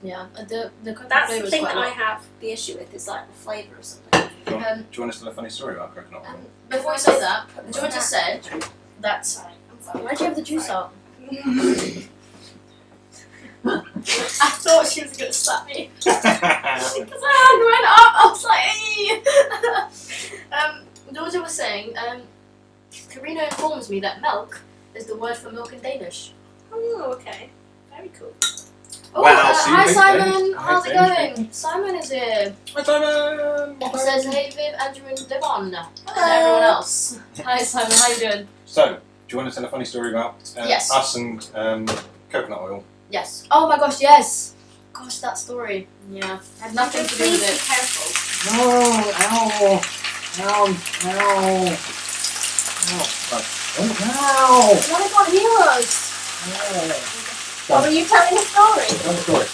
Yeah, the coconut That's flavour the is thing quite that I light. have the issue with is like the flavour or something. Do you want to tell a funny story about coconut oil? Before you say that, Georgia said that. Sorry. Why'd you have the juice out? I thought she was going to slap me. Because her hand went up, I was like, Georgia was saying, Karina informs me that milk is the word for milk in Danish. Oh, okay. Very cool. Oh, Well, see, hi hey, Simon, hey, how's it hey, going? Simon is here. Hi Simon! He says, hey Viv, Andrew and Devon. And everyone else. Hi Simon, how you doing? So, do you want to tell a funny story about Yes. us and coconut oil? Yes. Oh my gosh, yes. Gosh, that story. Yeah. Had nothing to do Please with be it. careful. No! Ow! Ow! Ow! Ow! Why can't hear us? Or were you telling a story? Tell the story.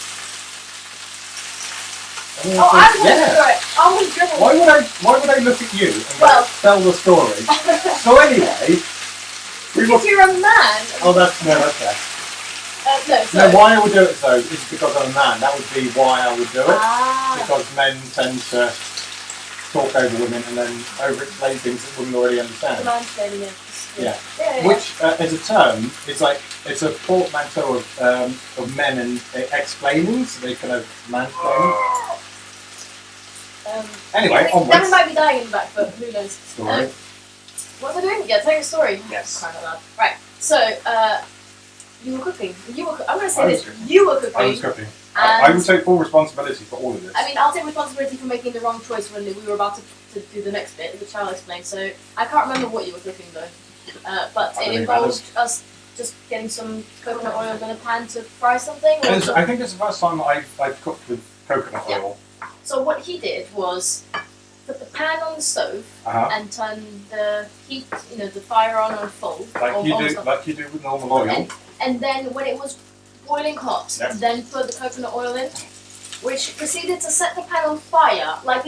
Oh, I'm going to do it. I'm going to dribble. Why would I look at you and Well- tell the story? So anyway, we were. Because you're a man. Oh, that's okay. No, No, sorry. why I would do it though is because I'm a man. That would be why I would do it. Ah. Because men tend to talk over women and then over-explain things that women already understand. Mansplaining it. Yeah. Yeah. Which, as a term, it's like it's a portmanteau of men and explaining, so they kind of mansplain. Anyway, Devon onwards. might be dying in the back, but who knows? Story. What am I doing? Yeah, tell your story. Yes. Crying out loud. Right. So, you were cooking. I'm going to say I was this. cooking. You were cooking. I was cooking. I And would take full responsibility for all of this. I mean, I'll take responsibility for making the wrong choice when we were about to do the next bit, which I'll explain. So, I can't remember what you were cooking though. But I it don't involved us just getting some coconut oil in a pan to fry something. Or I think it's the first time I've cooked with coconut oil. So what he did was put the pan on the stove and turn the heat, the fire on full. Like you do with normal oil. And then when it was boiling hot, Yep. then put the coconut oil in. which proceeded to set the pan on fire, like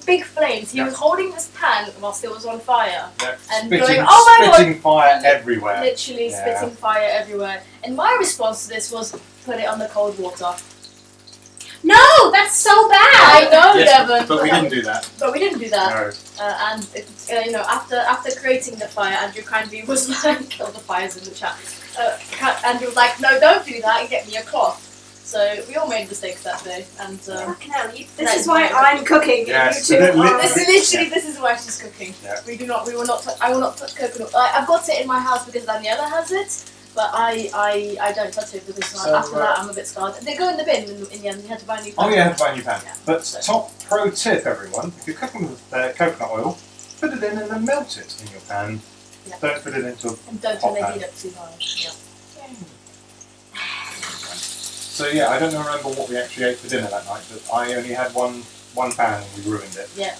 big flames. He was holding this pan whilst it was on fire. Yeah. And Spitting, going, "Oh my spitting fire everywhere. Literally spitting fire everywhere. And my response to this was put it on the cold water. No, that's so bad. I know, Yes, Devon. but we didn't do that. But we didn't do that. No. And you know, after creating the fire, Andrew kindly was like, "Kill the fires in the chat." Andrew was like, "No, don't do that. And get me a cloth." So we all made mistakes that day, and Fucking hell, this is why I'm cooking. Yes, And you two are. this is why she's cooking. Yeah. We will not. I will not touch coconut. I've got it in my house because Daniela has it, but I don't touch it because after that I'm a bit scarred. They go in the bin in the end. You had to buy a new pan. Oh, yeah, have to buy a new pan. Yeah. But top pro tip, everyone: if you're cooking with coconut oil, put it in and then melt it in your pan. Yeah. Don't put it into a And don't hot turn the pan. heat up too high. Yeah. So yeah, I don't remember what we actually ate for dinner that night, but I only had one pan and we ruined it. Yeah.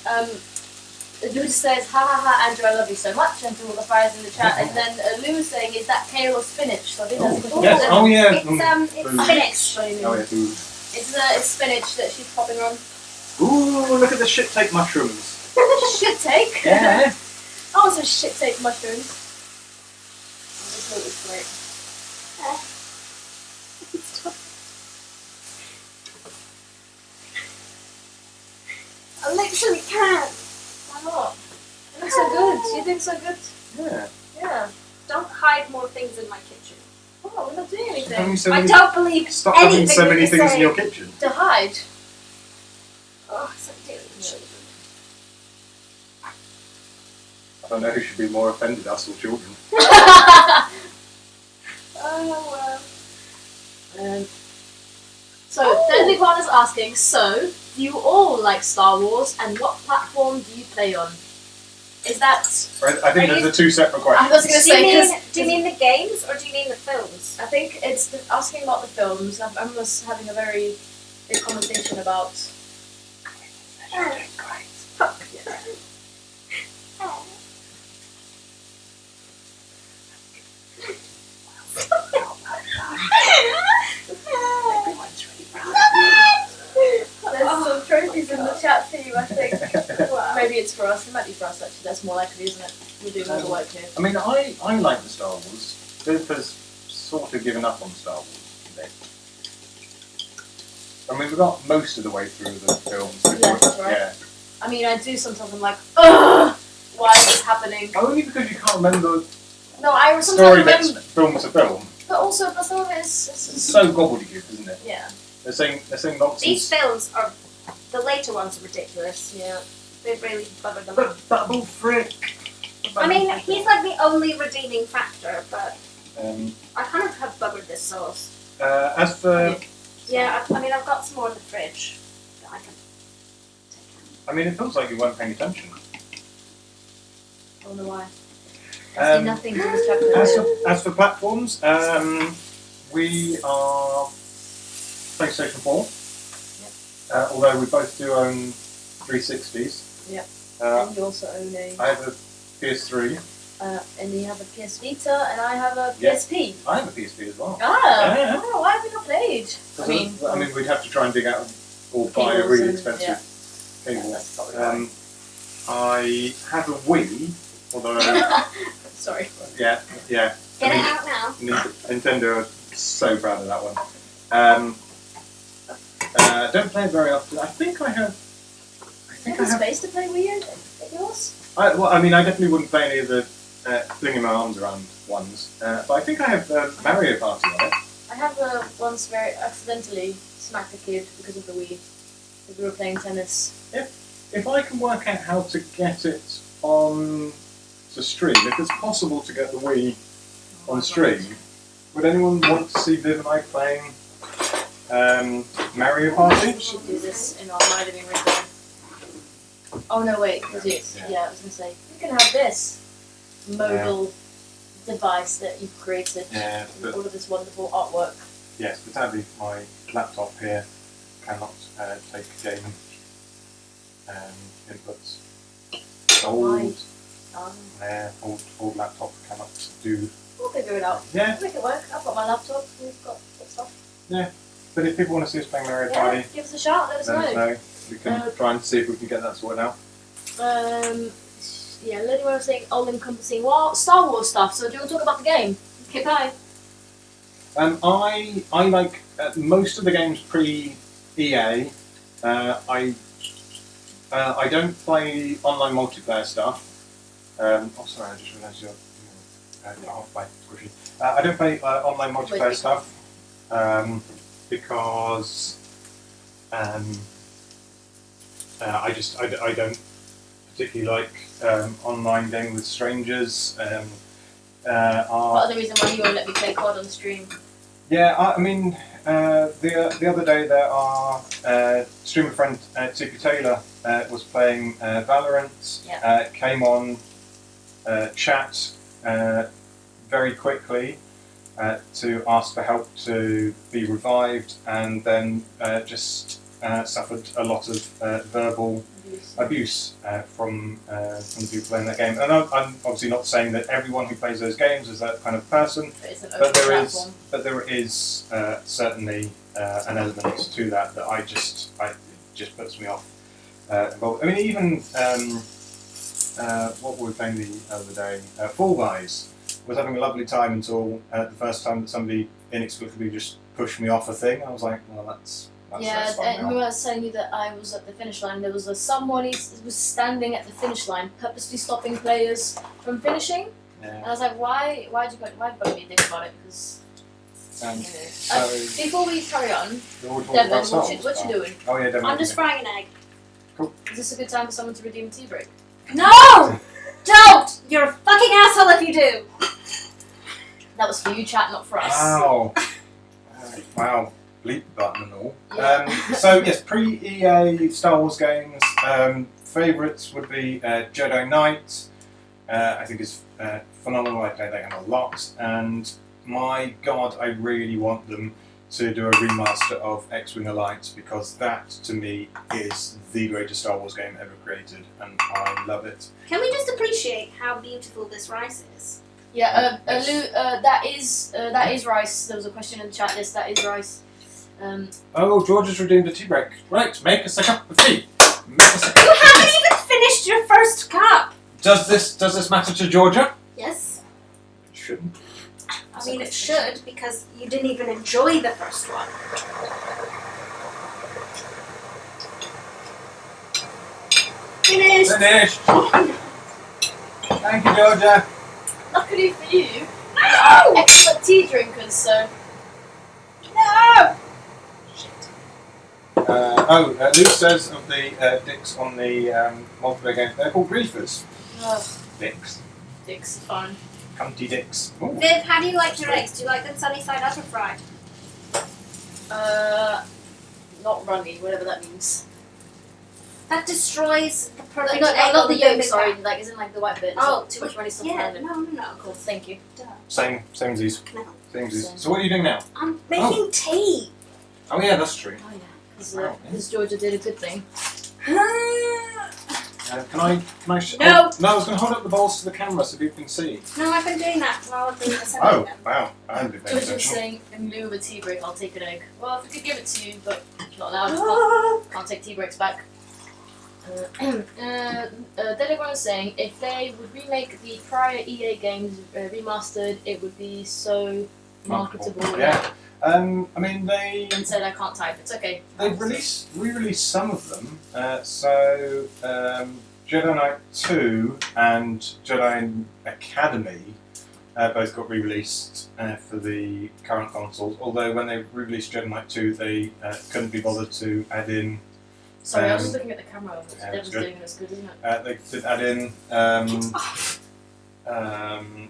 Lou says, "Ha ha ha, Andrew, I love you so much," and to all the fires in the chat. And then Lou saying, "Is that kale or spinach?" So I think that's Oh, yes. Oh yeah. It's Food. spinach. Oh yeah, food. It's spinach that she's popping on. Ooh, look at the shit take mushrooms. Shit take. Yeah. Oh, some shit take mushrooms. This looks great. I literally can't. Why not? It looks so good. You think so good? Yeah. Yeah. Don't hide more things in my kitchen. Oh, we're not doing Having anything so I many, don't believe stop anything having so many you things say. in your kitchen. to hide. Oh, so dear children. I don't know who should be more offended, us or children. Oh, So, Deadly One is asking, so, do you all like Star Wars and what platform do you play on? Is that... I think those are two separate questions. I was going to say, do you mean the games or do you mean the films? I think it's asking about the films. I was having a very big conversation about... Fuck yeah. There's some trophies in the chat for you, I think. Wow. Maybe it's for us. It might be for us, actually. That's more likely, isn't it? We're doing all the work here. I mean, I like the Star Wars. Viv has sort of given up on Star Wars today. I mean, we got most of the way through the films. Left, right? Yeah. I mean, I do sometimes, I'm like, ugh! Why is this happening? Only because you can't remember No, I the sometimes story remember... that's film to film. But also, but some of it is... It's so gobbledygook, isn't it? Yeah. They're saying nonsense. These films are, the later ones are ridiculous. Yeah. They really buggered them. But Bubble Frick. I mean, he's like the only redeeming factor, but Um, I kind of have buggered this sauce. as for, Yeah, I mean, I've got some more in the fridge that I can take I mean, it feels like you weren't paying attention. I don't know why. I see nothing to distract me. As for platforms, we are PlayStation 4. Although we both do own 360s. Yep. Uh, And you also own a... I have a PS3. and you have a PS Vita, and I have a Yeah. PSP. I have a PSP as well. Ah! Yeah. Oh, why have we not played? I mean, we'd have to try and dig out or buy a cables really and- expensive yeah. cable. That's probably right. I have a Wii, although Sorry. yeah. Get I mean, it out now. Nintendo are so proud of that one. Don't play it very often. I think I have. Do you have the space to play Wii U? Yours? Well, I mean, I definitely wouldn't play any of the flinging my arms around ones. But I think I have Mario Party on it. I have once very accidentally smacked a kid because of the Wii. Because we were playing tennis. If I can work out how to get it on to stream, if it's possible to get the Wii on stream, would anyone want to see Viv and I playing Mario Party? We should do this in my living room. Oh no, wait, because yeah, I was going to say, you can have this mobile device that you've created with all of this wonderful artwork. Yes, but sadly my laptop here cannot take game inputs. Old laptop cannot do. We'll figure it out. Yeah. We'll make it work. I've got my laptop. We've got stuff. Yeah. but if people want to see us playing Mario Yeah, Party, give us a shout. Let us let us know. know. We can try and see if we can get that sorted out. Yeah, Lily was saying all-encompassing Star Wars stuff. So do you want to talk about the game? Okay, bye. I like most of the games pre-EA. I don't play online multiplayer stuff. Sorry, I just realised you're halfway squishy. I don't play online multiplayer stuff because I don't particularly like online gaming with strangers. Part of the reason why you won't let me play COD on stream. Yeah, I mean, the other day our streamer friend TP Taylor was playing Valorant. Yeah. Came on chat very quickly to ask for help to be revived, and then just suffered a lot of verbal abuse from the people playing that game. And I'm obviously not saying that everyone who plays those games is that kind of person, but there is certainly an element to that it just puts me off. I mean, even what were we playing the other day? Fall Guys. Was having a lovely time until the first time that somebody inexplicably just pushed me off a thing. I was like, well, that's fine and now. remember I was telling you that I was at the finish line. There was someone who was standing at the finish line, purposely stopping players from finishing. Yeah. And I was like, why you got to be a dick about it? Because before we carry on, Devon, what you doing? Oh yeah, Devon. I'm just frying an egg. Cool. Is this a good time for someone to redeem a tea break? No! Don't! You're a fucking asshole if you do! That was for you, chat, not for us. Wow. Wow. Bleep button and all. Yeah. So yes, pre-EA Star Wars games. Favourites would be Jedi Knight. I think it's phenomenal. I play that game a lot, and my God, I really want them to do a remaster of X-Wing Alliance, because that, to me, is the greatest Star Wars game ever created, and I love it. Can we just appreciate how beautiful this rice is? Yeah, Yes. Lou, that is rice. There was a question in the chat list. That is rice. Oh, George has redeemed a tea break. Right, make us a cup of tea. Make us a cup You of tea. haven't even finished your first cup! Does this matter to Georgia? Yes. It shouldn't. I mean, it should, because you didn't even enjoy the first one. Finished! Finished. Thank you, Georgia. Luckily for you, No! excellent tea drinkers. So No! Luke says of the dicks on the multiplayer game, they're called griefers. Dicks. dicks, fun. Cunty dicks. Ooh. Viv, how do you like your eggs? Do you like them sunny side up or fried? Not runny, whatever that means. That destroys the perfect Not egg the on the yolk, Bim Bim sorry, Bap. like isn't like the white bit. Oh, Too much runny stuff Yeah, around it. no. Cool, thank you. Duh. Same as these. Can I help? Same as these. Same. So what are you doing now? I'm making tea. Oh yeah, that's true. Oh yeah, because Georgia did a good thing. Can I? No. No, I was going to hold up the bowls to the camera so people can see. No, I've been doing that while I've been assembling Oh, them. wow. I haven't been paying Georgia was attention. saying, in lieu of a tea break, I'll take an egg. Well, if we could give it to you, but not allowed. Can't take tea breaks back. Then everyone was saying if they would remake the prior EA games remastered, it would be so marketable. Yeah. I mean, they And said I can't type. It's okay. they've re-released some of them. So Jedi Knight 2 and Jedi Academy both got re-released for the current consoles. Although when they re-released Jedi Knight 2, they couldn't be bothered to add in. Sorry, I was just looking at the camera. Yeah, Devon's good. doing this good, isn't it? They did add in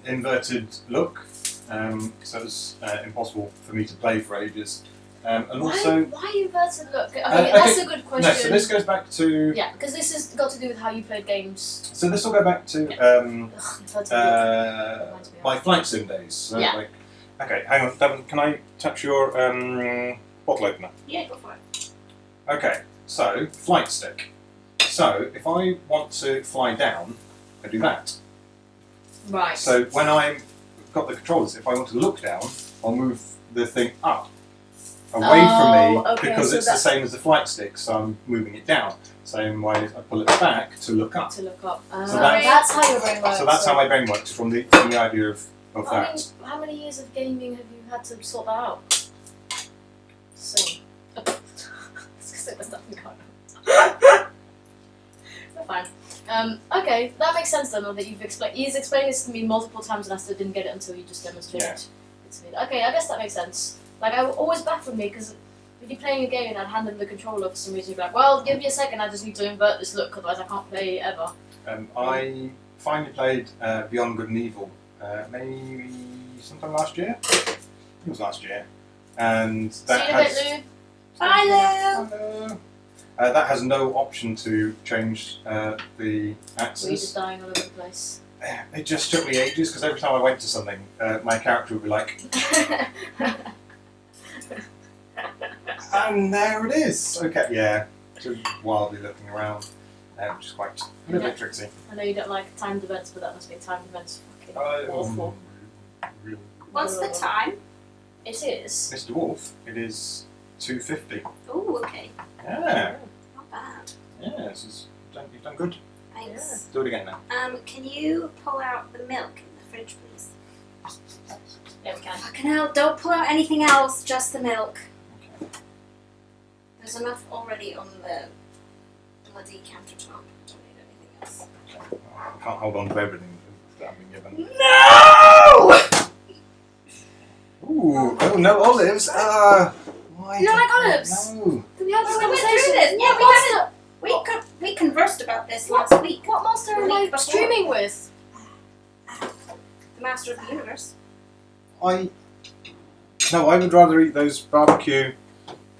inverted look, so it was impossible for me to play for ages. And also, Why inverted look? Okay, okay, that's a good question. no, so this goes back to. Yeah, because this has got to do with how you played games. So this will go back to Inverted look. my flight sim days. So Yeah. like, okay, hang on, Devon, can I touch your bottle opener? Yeah, go for it. Okay, so flight stick. So if I want to fly down, I do that. Right. So when I've got the controllers, if I want to look down, I'll move the thing up. away from me okay, because so it's the same as the flight stick, so I'm moving it down. Same way I pull it back to look up. To look up. So That's how your brain works. So that's how my brain works from the idea of I that. mean, how many years of gaming have you had to sort that out? So. It's because there's nothing going on. But fine. Okay, that makes sense then, that you've explained. He's explained this to me multiple times and I still didn't get it until you just demonstrated it to me. Okay, I guess that makes sense. Like, I always baffled me because we'd be playing a game and I'd hand him the controller for some reason. He'd be like, well, give me a second, I just need to invert this look, otherwise I can't play ever. I finally played Beyond Good and Evil maybe sometime last year. I think it was last year. And that See you in a bit, Lou. Bye, Lou. Hello. That has no option to change the Were axis. you just dying all over the place? It just took me ages because every time I went to something, my character would be like, and there it is. Okay, yeah, just wildly looking around, which is quite a little bit tricksy. I know you don't like timed events, but that must make timed events fucking Oh, awful. Really. What's the time? It is. Mr. Wolf, it is 2:50. Ooh, okay. Yeah, Not bad. yeah, you've done good. Thanks. Do it again now. Can you pull out the milk in the fridge, please? Yeah, we can. Fucking hell, don't pull out anything else, just the milk. Okay. There's enough already on the bloody countertop. I don't need anything else. Okay. I can't hold on to everything that I've been given. No! Ooh, oh no, olives. Why? You don't like olives? No. We had this We went conversation. through this. Yeah, What we monster? We conversed about this last week. What monster The am I week before. streaming with? The Master of the Universe. I would rather eat those barbecue,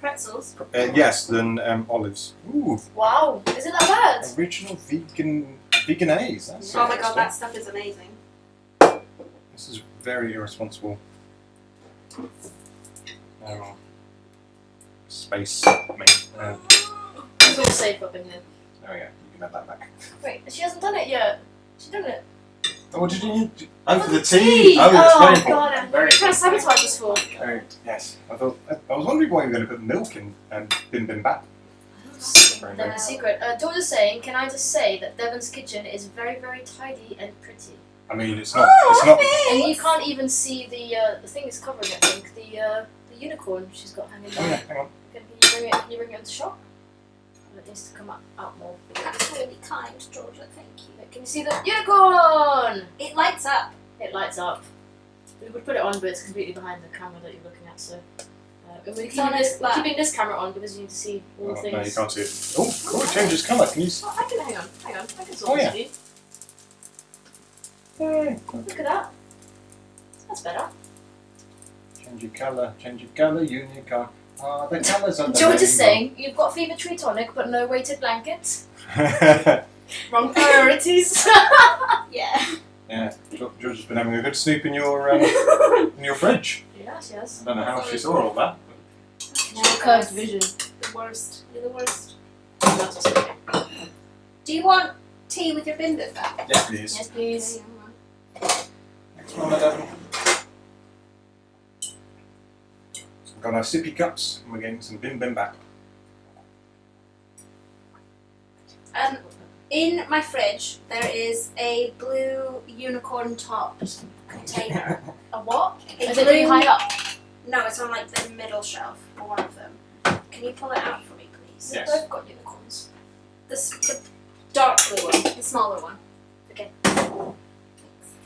Pretzels. yes, than olives. Ooh, Wow, is it that bad? original veganese. That's Oh my god, interesting. that stuff is amazing. This is very irresponsible. Space me. It's all safe up in here. Oh yeah, you can have that back. Wait, she hasn't done it yet. She's done it. Oh, what did you need? Oh, for the tea! tea! Oh, it's Oh very god, important. I'm Very trying to important. sabotage this for. Oh, yes. I was wondering why you were going to put milk in Bim Bim Bap. Very Devon's nice. secret. George is saying, can I just say that Devon's kitchen is very, very tidy and pretty. I mean, it's not. It's not. And you can't even see the thing is covering it, I think. The unicorn she's got hanging Oh down. yeah, hang on. Can you bring it into shop? It needs to come out more. That's really kind, Georgia, thank you. Can you see the unicorn? It lights up. It lights up. We would put it on, but it's completely behind the camera that you're looking at, so... we're keeping this camera on because you need to see all the things. No, you can't see it. Oh, it changes colour. Can you see? Oh, I can, hang on. I can Oh, sort yeah. this for you. Hey. Look at that. That's better. Change your colour, unicorn. The colours are the George is rainbow. saying, you've got fever tree tonic, but no weighted blanket. Wrong priorities. Yeah. Yeah, George has been having a good snoop in your fridge. Yes, yes. I don't know how she saw all that. Now curved vision. The worst. You're the worst. That's also okay. Do you want tea with your Bim Bim Bap? Yeah, please. Yes, please. Thanks, Mama Devon. We've got our sippy cups and we're getting some Bim Bim Bap. In my fridge, there is a blue unicorn topped container. A what? A Is it really blue- high up? No, it's on like the middle shelf, or one of them. Can you pull it out for me, please? Yes. They've got unicorns. The dark blue one, the smaller one. Okay.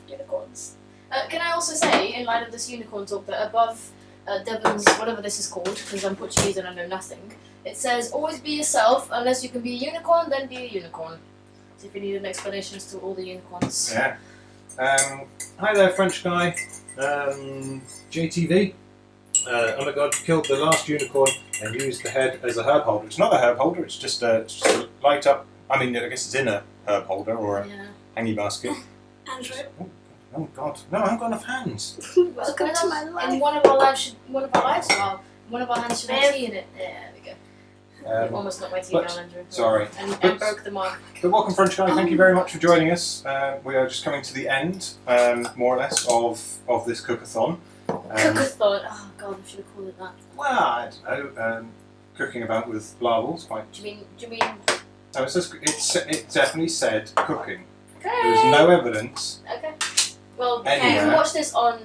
Unicorns. Can I also say, in light of this unicorn talk, that above Devon's, whatever this is called, because I'm Portuguese and I know nothing, it says, always be yourself, unless you can be a unicorn, then be a unicorn. So if you need an explanation as to all the unicorns. Yeah. Hi there, French guy. JTV. Oh my god, killed the last unicorn and used the head as a herb holder. It's not a herb holder, it's just a light up. I mean, I guess it's in a herb holder or a Yeah. hangy basket. Andrew, Oh god, no, I haven't got enough hands. welcome to my In life. one of our lives, one of our hands should have tea in it. There we go. Almost not my tea but- down, Andrew. sorry. And broke the mug. But welcome, French guy. Thank you very much for joining us. We are just coming to the end, more or less, of this cookathon. Cookathon. Oh god, I should have called it that. Well, I don't know. Cooking about with Blarbal's quite. Do you mean? No, it definitely said cooking. Okay. There's no evidence. Okay. Well, you Anywhere. can watch this on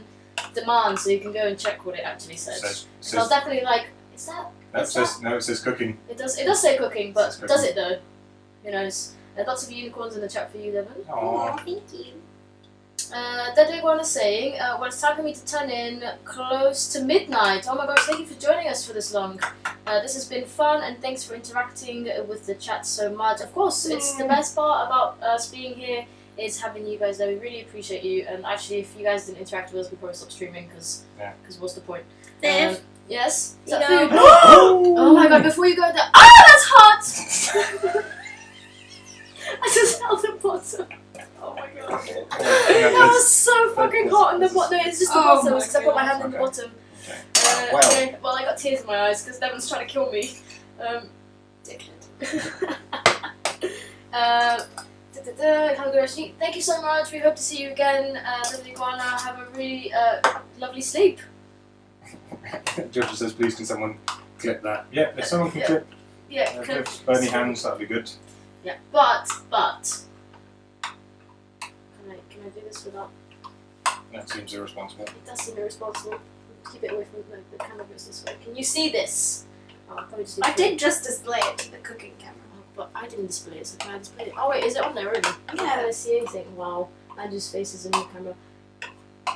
demand, so you can go and check what it actually says. So I was definitely like, is that? No, it says cooking. It does say cooking, but It says does it though? Who knows? Lots of unicorns in the chat for you, Devon. Aww. Thank you. Deadly One is saying, well, it's time for me to turn in close to midnight. Oh my gosh, thank you for joining us for this long. This has been fun, and thanks for interacting with the chat so much. Of course, it's the best part about us being here is having you guys there. We really appreciate you, and actually, if you guys didn't interact with us, we'd probably stop streaming, because what's the point? Viv, yes? Is you that know- food? Oh my god, before you go there. Ah, that's hot! I just held the bottom. Oh my god. That was so fucking hot in the bottom. No, it's just the Oh bottom my because I put my God. hand in the bottom. Okay. Well. Okay, well, I got tears in my eyes because Devon's trying to kill me. Dickhead. Hungry, thank you so much. We hope to see you again. Lovely Iguana, have a really lovely sleep. Georgia says, please can someone clip that? Yeah, if someone can Yeah. clip Yeah, Viv's burny hands, that'd be good. Yeah, but can I do this without? That seems irresponsible. It does seem irresponsible. Keep it away from the camera goes this way. Can you see this? Oh, I'll probably just I did just display it to the cooking camera. Oh, but I didn't display it, so can I display it? Oh wait, is it on there really? I can't see anything. Wow. Andrew's face is in the camera.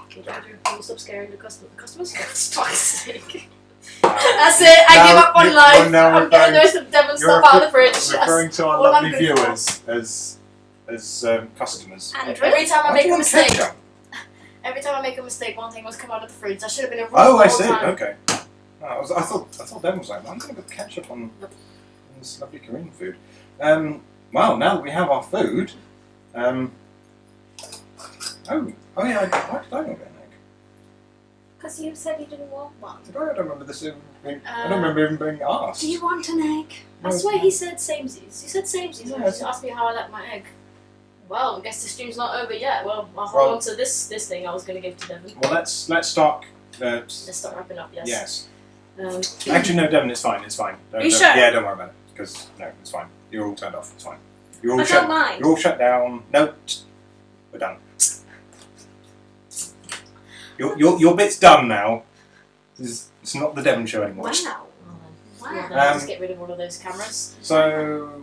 Okay, Andrew, can you stop scaring the customers? For fuck's sake. That's it, I give up on You're life. now I'm gonna know some Devon stuff out of the fridge. referring to our all I'm lovely good for. viewers as customers. Andrew? Every time I Why make do you a want mistake, ketchup? one thing must come out of the fridge. I should have been a rule Oh, the I whole see. time. Okay. Oh, I thought Devon was like, I'm going to put ketchup on this lovely Korean food. Well, now that we have our food, oh yeah, why did I not get an egg? Because you said you didn't want one. Did I don't remember this even being, I don't remember even being asked. Do you want an egg? I swear he said samesies. He said samesies when he Yes. asked me how I like my egg. Well, I guess the stream's not over yet. Well, I'll hold on to this thing I was going to give to Devon. Well, let's start. Let's start wrapping up, yes. Yes. Actually, no, Devon, it's fine. It's fine. Are you sure? Yeah, don't worry about it. Because no, it's fine. You're all turned off. It's fine. You're all I shut. don't mind. You're all shut down. No, we're done. Your bit's done now. It's not the Devon show anymore. Wow. Yeah, Wow. then I'll just get rid of all of those cameras. So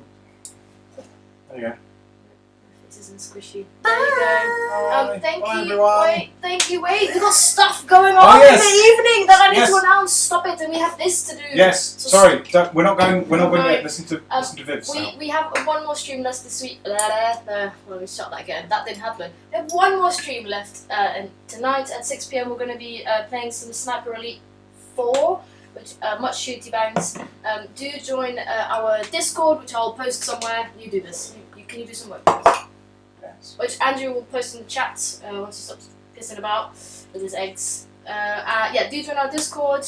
there you go. Faces and squishy. There you go. Thank Bye, you. everyone. Wait. We got stuff going on Oh, yes. in the evening that I need Yes. to announce. Stop it, and we have this to do. Yes. So Sorry. We're not going No. to listen to Viv. So. We have one more stream left this week. Well, we shot that again. That didn't happen. We have one more stream left, and tonight at 6 PM we're going to be playing some Sniper Elite 4, which much shooty bangs. Do join our Discord, which I'll post somewhere. You do this. Can you do some work? Yes. Which Andrew will post in the chat once he stops pissing about with his eggs. Yeah, do join our Discord.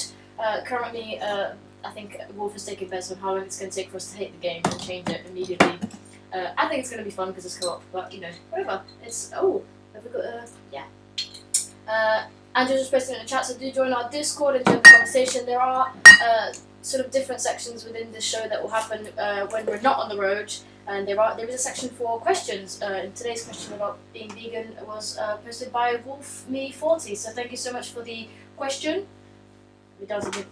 Currently, I think Wolf is taking bets on how long it's going to take for us to hate the game and change it immediately. I think it's going to be fun because it's co-op, but you know, whatever. It's have we got yeah. Andrew just posted in the chat, so do join our Discord and join the conversation. There are sort of different sections within this show that will happen when we're not on the road. And there is a section for questions. And today's question about being vegan was posted by WolfMe40. So thank you so much for the question.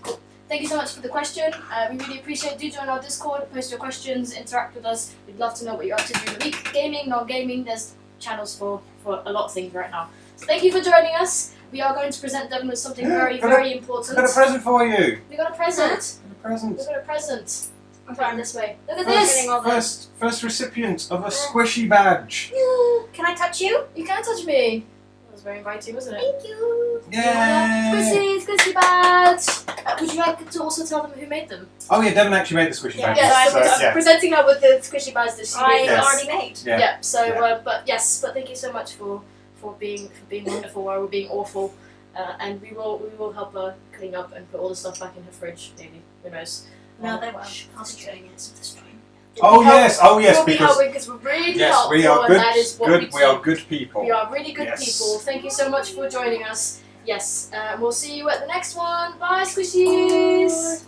Cool. Thank you so much for the question. We really appreciate it. Do join our Discord, post your questions, interact with us. We'd love to know what you're up to during the week. Gaming, non-gaming, there's channels for a lot of things right now. So thank you for joining us. We are going to present Devon with something very, very important. I've got a present for you. We got a present. We A present. got a present. Okay. Right, this way. Look at this. First recipient of a squishy badge. Can I touch you? You can't touch me. That was very inviting, wasn't it? Thank you. Yay! Squishy badge. Would you like to also tell them who made them? Oh yeah, Devon actually made the squishy badge. Yes, So, I'm yeah. presenting her with the squishy badge that she I made. Yes. already made. Yeah. So, Yeah. but thank you so much for being wonderful while we're being awful, and we will help her clean up and put all the stuff back in her fridge. Maybe, who knows? No, they won't. I'll be doing it the stream. Oh yes, We'll be because helping because we're really yes, helpful, we are and good. that is what we We are do. good people. We are really good Yes. people. Thank you so much for joining us. Yes, we'll see you at the next one. Bye, squishies!